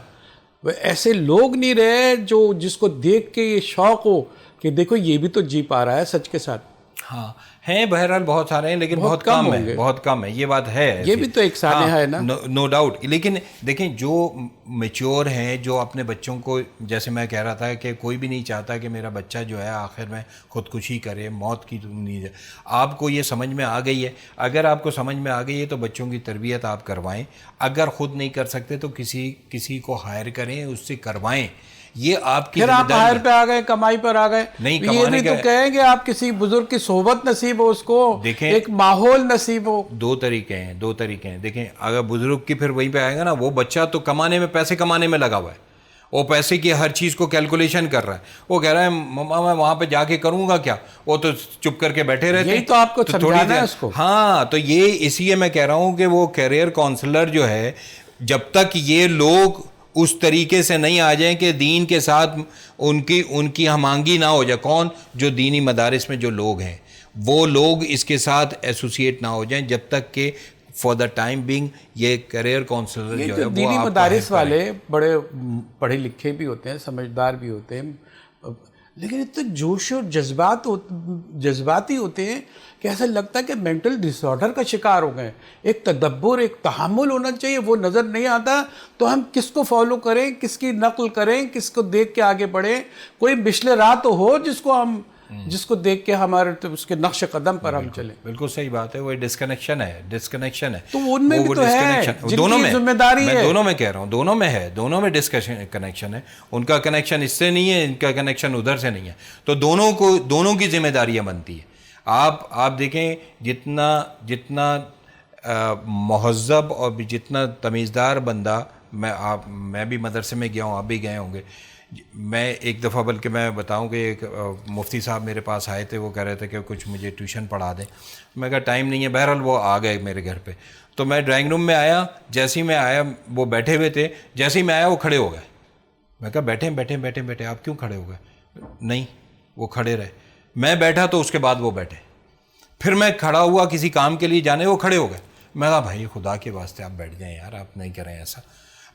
ایسے لوگ نہیں رہے جو جس کو دیکھ کے یہ شوق ہو کہ دیکھو یہ بھی تو جی پا رہا ہے سچ کے ساتھ. ہاں ہیں بہرحال بہت سارے ہیں, لیکن بہت کم ہیں, بہت کم ہے, یہ بات ہے. یہ بھی تو ایک سانحہ ہے نا, نو ڈاؤٹ. لیکن دیکھیں جو میچور ہیں, جو اپنے بچوں کو, جیسے میں کہہ رہا تھا کہ کوئی بھی نہیں چاہتا کہ میرا بچہ جو ہے آخر میں خودکشی کرے, موت کی نہیں. آپ کو یہ سمجھ میں آ گئی ہے, اگر آپ کو سمجھ میں آ گئی ہے تو بچوں کی تربیت آپ کروائیں. اگر خود نہیں کر سکتے تو کسی کو ہائر کریں, اس سے کروائیں. یہ آپ کی, پھر آپ ہائر پہ آ گئے, کمائی پر آ گئے. نہیں, یہ بھی تو کہیں کہ آپ کسی بزرگ کی صحبت نصیب ہو, اس کو ایک ماحول نصیب ہو. دو طریقے ہیں. دیکھیں اگر بزرگ کی پھر وہیں پہ آئے گا نا, وہ بچہ تو پیسے کمانے میں لگا ہوا ہے, وہ پیسے کی ہر چیز کو کیلکولیشن کر رہا ہے. وہ کہہ رہا ہے مما میں وہاں پہ جا کے کروں گا کیا, وہ تو چپ کر کے بیٹھے رہتے ہیں. یہی تو آپ کو سمجھانا ہے اس کو. ہاں تو یہ اس لیے میں کہہ رہا ہوں کہ وہ کیریئر کاؤنسلر جو ہے, جب تک یہ لوگ اس طریقے سے نہیں آ جائیں کہ دین کے ساتھ ان کی ہم آہنگی نہ ہو جائے. کون, جو دینی مدارس میں جو لوگ ہیں وہ لوگ اس کے ساتھ ایسوسیٹ نہ ہو جائیں, جب تک کہ فار دا ٹائم بینگ یہ کیریئر کاؤنسلر جو ہے وہ دینی مدارس والے بڑے پڑھے لکھے بھی ہوتے ہیں, سمجھدار بھی ہوتے ہیں, لیکن اتنے جوش اور جذباتی ہوتے ہیں کہ ایسا لگتا ہے کہ مینٹل ڈس آرڈر کا شکار ہو گئے. ایک تدبر, ایک تحمل ہونا چاہیے, وہ نظر نہیں آتا. تو ہم کس کو فالو کریں, کس کی نقل کریں, کس کو دیکھ کے آگے بڑھیں. کوئی مشل راہ تو ہو جس کو دیکھ کے ہمارے اس کے نقش قدم پر ہم چلیں. بالکل صحیح بات ہے, وہ ڈسکنیکشن ہے. تو ان میں بھی تو ہے, دونوں میں ذمہ داری ہے. میں دونوں میں کہہ رہا ہوں, دونوں میں کنیکشن ہے. ان کا کنیکشن اس سے نہیں ہے, ان کا کنیکشن ادھر سے نہیں ہے. تو دونوں کی ذمہ داریاں بنتی ہے. آپ دیکھیں جتنا مہذب اور جتنا تمیزدار بندہ, میں بھی مدرسے میں گیا ہوں, آپ بھی گئے ہوں گے. میں ایک دفعہ, بلکہ میں بتاؤں کہ ایک مفتی صاحب میرے پاس آئے تھے, وہ کہہ رہے تھے کہ کچھ مجھے ٹیوشن پڑھا دیں. میں کہا ٹائم نہیں ہے. بہرحال وہ آ گئے میرے گھر پہ. تو میں ڈرائنگ روم میں آیا, جیسے ہی میں آیا وہ بیٹھے ہوئے تھے, جیسے ہی میں آیا وہ کھڑے ہو گئے. میں کہا بیٹھے آپ کیوں کھڑے ہو گئے؟ نہیں وہ کھڑے رہے, میں بیٹھا تو اس کے بعد وہ بیٹھے, پھر میں کھڑا ہوا کسی کام کے لیے جانے, وہ کھڑے ہو گئے. میں کہا بھائی خدا کے واسطے آپ بیٹھ جائیں یار, آپ نہیں کریں ایسا.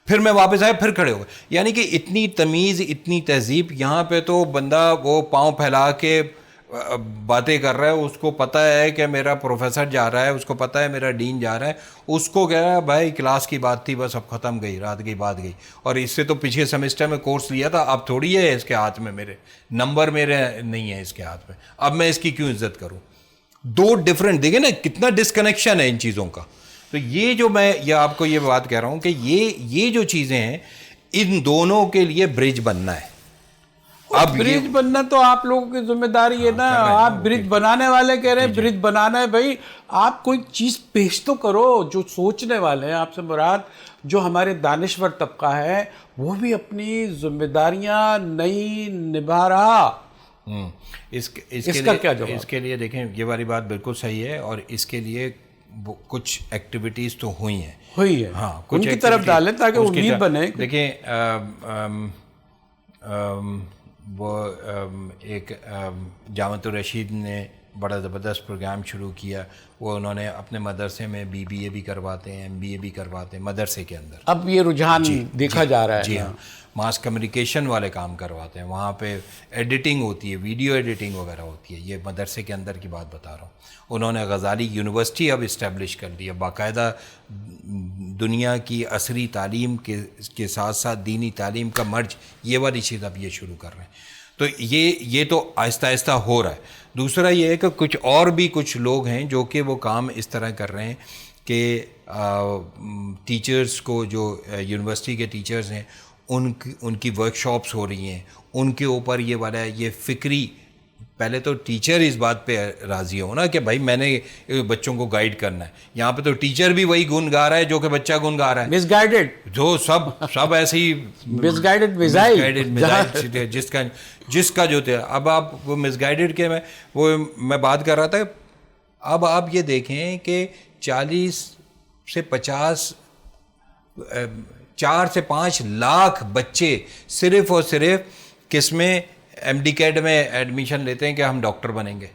پھر میں واپس آیا, پھر کھڑے ہو گئے. یعنی کہ اتنی تمیز, اتنی تہذیب. یہاں پہ تو بندہ وہ پاؤں پھیلا کے باتیں کر رہا ہے, اس کو پتہ ہے کہ میرا پروفیسر جا رہا ہے, اس کو پتہ ہے میرا ڈین جا رہا ہے, اس کو کہہ رہا ہے بھائی کلاس کی بات تھی بس اب ختم, گئی رات گئی بات گئی. اور اس سے تو پچھلے سیمسٹر میں کورس لیا تھا, اب تھوڑی ہے اس کے ہاتھ میں, میرے نمبر میرے نہیں ہے اس کے ہاتھ میں, اب میں اس کی کیوں عزت کروں. دو ڈفرینٹ, دیکھیں نا کتنا ڈسکنیکشن ہے ان چیزوں کا. تو یہ جو میں یہ آپ کو یہ بات کہہ رہا ہوں کہ یہ جو چیزیں ہیں ان دونوں کے لیے برج بننا ہے. اب برج بننا تو آپ لوگوں کی ذمہ داری ہے نا, آپ برج بنانے والے کہہ رہے ہیں برج بنانا ہے. بھائی آپ کوئی چیز پیش تو کرو, جو سوچنے والے ہیں, آپ سے مراد جو ہمارے دانشور طبقہ ہے وہ بھی اپنی ذمہ داریاں نہیں نبھا رہا. اس کا کیا جواب؟ اس کے لیے دیکھیں یہ والی بات بالکل صحیح ہے, اور اس کے لیے کچھ ایکٹیویٹیز تو ہوئی ہیں. ہاں, ان کی طرف ڈالیں تاکہ امید بنے. دیکھیں وہ ایک جامعۃ الرشید نے بڑا زبردست پروگرام شروع کیا, وہ انہوں نے اپنے مدرسے میں BBA بھی کرواتے ہیں, MBA بھی کرواتے ہیں مدرسے کے اندر. اب یہ رجحان دیکھا جا رہا ہے. جی ہاں, ماس کمیونیکیشن والے کام کرواتے ہیں, وہاں پہ ایڈیٹنگ ہوتی ہے, ویڈیو ایڈیٹنگ وغیرہ ہوتی ہے. یہ مدرسے کے اندر کی بات بتا رہا ہوں. انہوں نے غزالی یونیورسٹی اب اسٹیبلش کر دی ہے, باقاعدہ دنیا کی عصری تعلیم کے ساتھ ساتھ دینی تعلیم کا مرج, یہ والی چیز اب یہ شروع کر رہے ہیں. تو یہ تو آہستہ آہستہ ہو رہا ہے. دوسرا یہ ہے کہ کچھ اور بھی کچھ لوگ ہیں جو کہ وہ کام اس طرح کر رہے ہیں کہ ٹیچرز کو, جو یونیورسٹی کے ٹیچرز ہیں ان کی ورک شاپس ہو رہی ہیں, ان کے اوپر یہ والا یہ فکری, پہلے تو ٹیچر اس بات پہ راضی ہو نا کہ بھائی میں نے بچوں کو گائیڈ کرنا ہے. یہاں پہ تو ٹیچر بھی وہی گن گا رہا ہے جو کہ بچہ گن گا رہا ہے, مس گائیڈڈ, جو سب ایسے ہی مس گائیڈڈ جس کا جو تھا. اب آپ وہ مس گائیڈڈ کے میں بات کر رہا تھا. اب آپ یہ دیکھیں کہ 40 سے 50 4 سے 5 لاکھ بچے صرف اور صرف کس میں MD-CAT میں ایڈمیشن لیتے ہیں کہ ہم ڈاکٹر بنیں گے.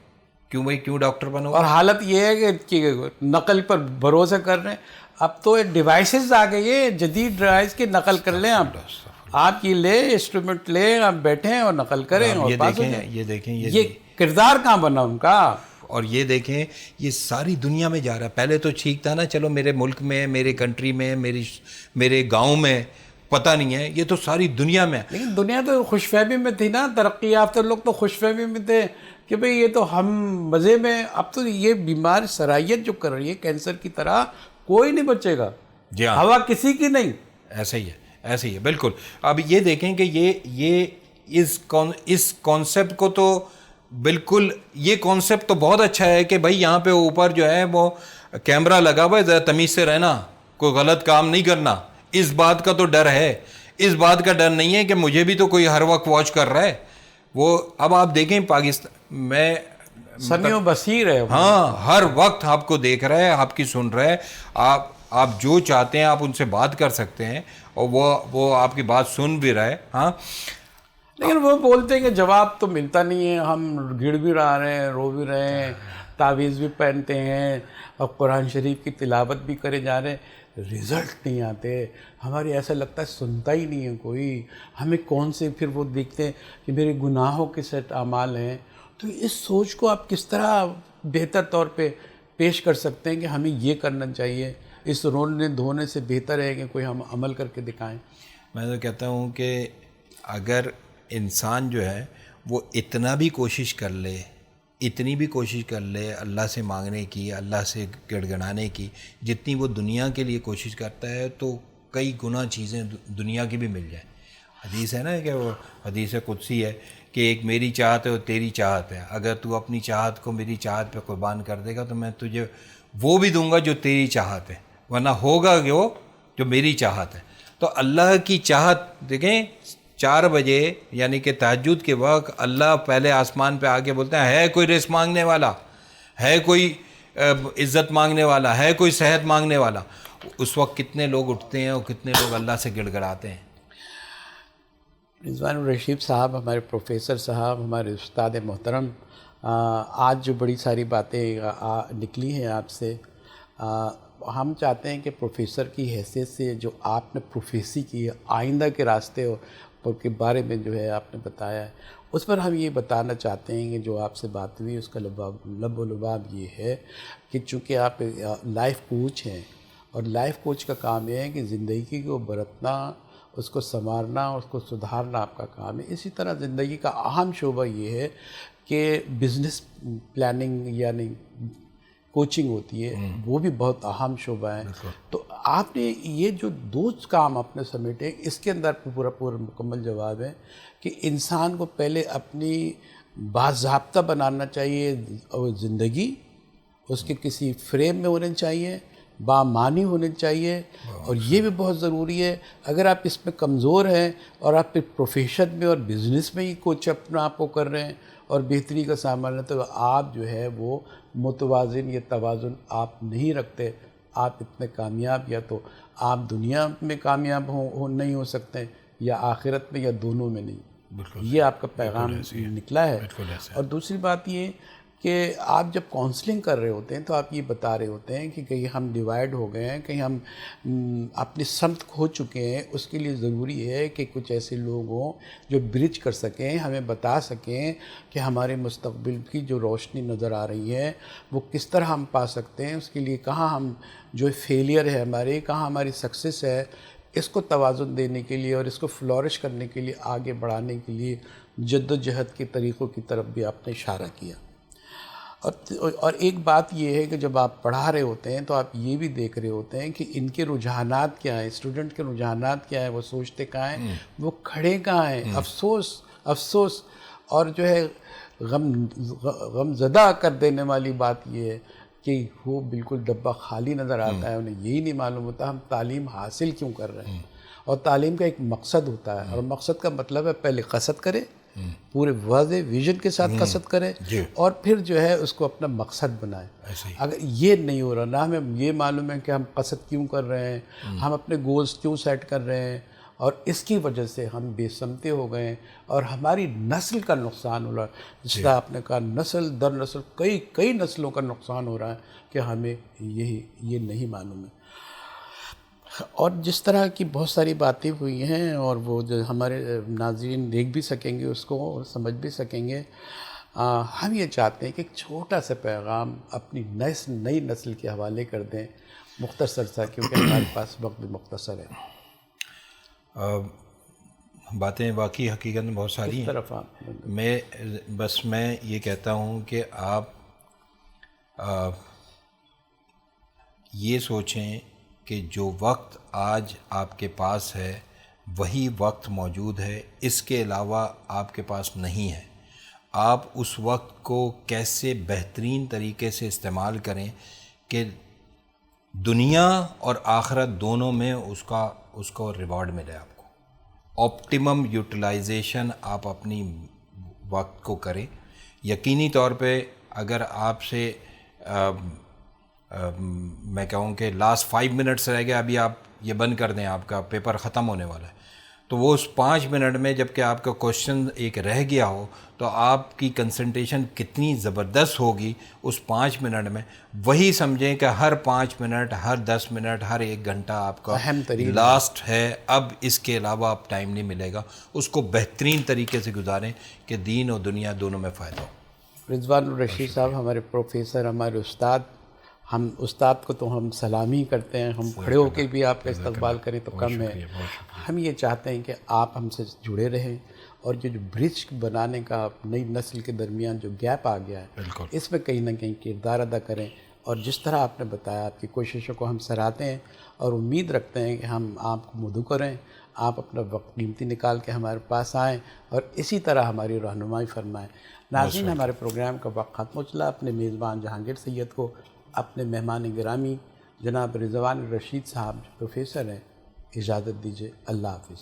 کیوں بھائی, کیوں ڈاکٹر بنو؟ اور حالت یہ ہے کہ نقل پر بھروسہ کر رہے ہیں. اب تو ڈیوائسز آ گئی ہے, جدید ڈیوائس کی نقل کر لیں آپ یہ لیں, انسٹرومنٹ لیں, آپ بیٹھیں اور نقل کریں. اور یہ دیکھیں یہ کردار کہاں بنا ان کا. اور یہ دیکھیں یہ ساری دنیا میں جا رہا ہے. پہلے تو ٹھیک تھا نا, چلو میرے ملک میں, میرے کنٹری میں, میرے گاؤں میں پتہ نہیں ہے, یہ تو ساری دنیا میں. لیکن دنیا تو خوش فہمی میں تھی نا, ترقی یافتہ لوگ تو خوش فہمی میں تھے کہ بھئی یہ تو ہم مزے میں. اب تو یہ بیمار سرائیت جو کر رہی ہے کینسر کی طرح, کوئی نہیں بچے گا. جی ہاں, ہوا کسی کی نہیں. ایسا ہی ہے بالکل. اب یہ دیکھیں کہ یہ اس کانسیپٹ کو تو بالکل, یہ کانسیپٹ تو بہت اچھا ہے کہ بھائی یہاں پہ اوپر جو ہے وہ کیمرہ لگا ہوا ہے, ذرا تمیز سے رہنا, کوئی غلط کام نہیں کرنا. اس بات کا تو ڈر ہے, اس بات کا ڈر نہیں ہے کہ مجھے بھی تو کوئی ہر وقت واچ کر رہا ہے. وہ اب آپ دیکھیں پاکستان میں سمیع و بصیر ہے, ہاں, ہر وقت آپ کو دیکھ رہا ہے, آپ کی سن رہا ہے. آپ جو چاہتے ہیں آپ ان سے بات کر سکتے ہیں, اور وہ آپ کی بات سن بھی رہا ہے. ہاں, لیکن وہ بولتے ہیں کہ جواب تو ملتا نہیں ہے, ہم گڑ بھی رہا رہے ہیں, رو بھی رہے ہیں, تعویذ بھی پہنتے ہیں, اور قرآن شریف کی تلاوت بھی کرے جا رہے ہیں, رزلٹ نہیں آتے. ہماری ایسا لگتا ہے سنتا ہی نہیں ہے کوئی. ہمیں کون سے پھر وہ دیکھتے ہیں کہ میرے گناہوں کے سیٹ اعمال ہیں. تو اس سوچ کو آپ کس طرح بہتر طور پہ پیش کر سکتے ہیں کہ ہمیں یہ کرنا چاہیے, اس رونے دھونے سے بہتر ہے کہ کوئی ہم عمل کر کے دکھائیں. میں تو کہتا ہوں کہ اگر انسان جو ہے وہ اتنا بھی کوشش کر لے, اتنی بھی کوشش کر لے اللہ سے مانگنے کی, اللہ سے گڑگڑانے کی, جتنی وہ دنیا کے لیے کوشش کرتا ہے, تو کئی گنا چیزیں دنیا کی بھی مل جائیں. حدیث ہے نا کہ وہ حدیث قدسی ہے کہ ایک میری چاہت ہے اور تیری چاہت ہے, اگر تو اپنی چاہت کو میری چاہت پہ قربان کر دے گا تو میں تجھے وہ بھی دوں گا جو تیری چاہت ہے, ورنہ ہوگا کہ وہ جو میری چاہت ہے. تو اللہ کی چاہت دیکھیں, 4 بجے یعنی کہ تہجد کے وقت اللہ پہلے آسمان پہ آ کے بولتے ہیں ہے کوئی رزق مانگنے والا, ہے کوئی عزت مانگنے والا, ہے کوئی صحت مانگنے والا. اس وقت کتنے لوگ اٹھتے ہیں اور کتنے لوگ اللہ سے گڑ گڑاتے ہیں. رضوان الرشید صاحب ہمارے پروفیسر صاحب، ہمارے استاد محترم، آج جو بڑی ساری باتیں نکلی ہیں آپ سے، ہم چاہتے ہیں کہ پروفیسر کی حیثیت سے جو آپ نے پروفیسی کی ہے، آئندہ کے راستے کے بارے میں جو ہے آپ نے بتایا ہے، اس پر ہم یہ بتانا چاہتے ہیں کہ جو آپ سے بات ہوئی اس کا لب و لباب یہ ہے کہ چونکہ آپ لائف کوچ ہیں، اور لائف کوچ کا کام یہ ہے کہ زندگی کو برتنا، اس کو سنوارنا، اس کو سدھارنا آپ کا کام ہے۔ اسی طرح زندگی کا اہم شعبہ یہ ہے کہ بزنس پلاننگ یعنی کوچنگ ہوتی ہے، وہ بھی بہت اہم شعبہ ہے۔ تو آپ نے یہ جو دو کام آپ نے سمیٹے، اس کے اندر پورا مکمل جواب ہے کہ انسان کو پہلے اپنی باضابطہ بنانا چاہیے، اور زندگی اس کے کسی فریم میں ہونے چاہیے، بامعنی ہونے چاہیے، اور یہ بھی بہت ضروری ہے اگر آپ اس میں کمزور ہیں اور آپ پروفیشن میں اور بزنس میں ہی کوچ اپنا آپ کو کر رہے ہیں اور بہتری کا سامان ہے، تو آپ جو ہے وہ متوازن یا توازن آپ نہیں رکھتے، آپ اتنے کامیاب یا تو آپ دنیا میں کامیاب نہیں ہو سکتے، یا آخرت میں، یا دونوں میں نہیں۔ یہ آپ کا پیغام نکلا ہے۔ اور دوسری بات یہ کہ آپ جب کاؤنسلنگ کر رہے ہوتے ہیں تو آپ یہ بتا رہے ہوتے ہیں کہ کہیں ہم ڈیوائیڈ ہو گئے ہیں، کہیں ہم اپنی سمت کھو چکے ہیں، اس کے لیے ضروری ہے کہ کچھ ایسے لوگ ہوں جو برج کر سکیں، ہمیں بتا سکیں کہ ہمارے مستقبل کی جو روشنی نظر آ رہی ہے وہ کس طرح ہم پا سکتے ہیں، اس کے لیے کہاں ہم جو فیلئر ہے ہمارے، کہاں ہماری سکسیس ہے، اس کو توازن دینے کے لیے اور اس کو فلورش کرنے کے لیے، آگے بڑھانے کے لیے جد و جہد کے طریقوں کی طرف بھی آپ نے اشارہ کیا۔ اور ایک بات یہ ہے کہ جب آپ پڑھا رہے ہوتے ہیں تو آپ یہ بھی دیکھ رہے ہوتے ہیں کہ ان کے رجحانات کیا ہیں، اسٹوڈنٹ کے رجحانات کیا ہیں، وہ سوچتے کہاں ہیں، وہ کھڑے کہاں ہیں۔ افسوس اور جو ہے غم زدہ کر دینے والی بات یہ ہے کہ وہ بالکل ڈبہ خالی نظر آتا ہے، انہیں یہی نہیں معلوم ہوتا ہم تعلیم حاصل کیوں کر رہے ہیں، اور تعلیم کا ایک مقصد ہوتا ہے، اور مقصد کا مطلب ہے پہلے قصد کرے، پورے واضح ویژن کے ساتھ قصد کرے، اور پھر جو ہے اس کو اپنا مقصد بنائے۔ اگر یہ نہیں ہو رہا، نہ ہمیں یہ معلوم ہے کہ ہم قصد کیوں کر رہے ہیں، ہم اپنے گولز کیوں سیٹ کر رہے ہیں، اور اس کی وجہ سے ہم بے سمتے ہو گئے ہیں اور ہماری نسل کا نقصان ہو رہا ہے۔ جس طرح آپ نے کہا نسل در نسل کئی نسلوں کا نقصان ہو رہا ہے کہ ہمیں یہ نہیں معلوم ہے۔ اور جس طرح کی بہت ساری باتیں ہوئی ہیں، اور وہ جو ہمارے ناظرین دیکھ بھی سکیں گے اس کو اور سمجھ بھی سکیں گے، ہم یہ چاہتے ہیں کہ ایک چھوٹا سا پیغام اپنی نئی نسل کے حوالے کر دیں، مختصر سا، کیونکہ ہمارے پاس وقت بھی مختصر ہے۔ باتیں واقعی حقیقت میں بہت ساری ہیں۔ میں یہ کہتا ہوں کہ آپ یہ سوچیں کہ جو وقت آج آپ کے پاس ہے وہی وقت موجود ہے، اس کے علاوہ آپ کے پاس نہیں ہے۔ آپ اس وقت کو کیسے بہترین طریقے سے استعمال کریں کہ دنیا اور آخرت دونوں میں اس کو ریوارڈ ملے آپ کو۔ آپٹیمم یوٹیلائزیشن آپ اپنی وقت کو کریں۔ یقینی طور پہ اگر آپ سے میں کہوں کہ لاسٹ 5 منٹس رہ گیا، ابھی آپ یہ بند کر دیں، آپ کا پیپر ختم ہونے والا ہے، تو وہ اس 5 منٹ میں جب کہ آپ کا کوشچن ایک رہ گیا ہو تو آپ کی کنسنٹریشن کتنی زبردست ہوگی اس 5 منٹ میں۔ وہی سمجھیں کہ ہر 5 منٹ، ہر 10 منٹ، ہر 1 گھنٹہ آپ کا لاسٹ ہے، اب اس کے علاوہ اب ٹائم نہیں ملے گا۔ اس کو بہترین طریقے سے گزاریں کہ دین اور دنیا دونوں میں فائدہ ہو۔ رضوان الرشید صاحب ہمارے پروفیسر، ہمارے استاد، ہم استاد کو تو ہم سلامی کرتے ہیں، ہم کھڑے ہو کے بھی آپ کا استقبال کریں تو کم ہے۔ ہم یہ چاہتے ہیں کہ آپ ہم سے جڑے رہیں، اور جو برج بنانے کا نئی نسل کے درمیان جو گیپ آ گیا ہے، اس میں کہیں نہ کہیں کردار ادا کریں، اور جس طرح آپ نے بتایا آپ کی کوششوں کو ہم سراہتے ہیں اور امید رکھتے ہیں کہ ہم آپ کو مدعو کریں، آپ اپنا وقت قیمتی نکال کے ہمارے پاس آئیں اور اسی طرح ہماری رہنمائی فرمائیں۔ ناظرین، ہمارے پروگرام کا وقت ختم ہو چلا۔ اپنے میزبان جہانگیر سید کو، اپنے مہمان گرامی جناب رضوان الرشید صاحب جو پروفیسر ہیں، اجازت دیجیے۔ اللہ حافظ۔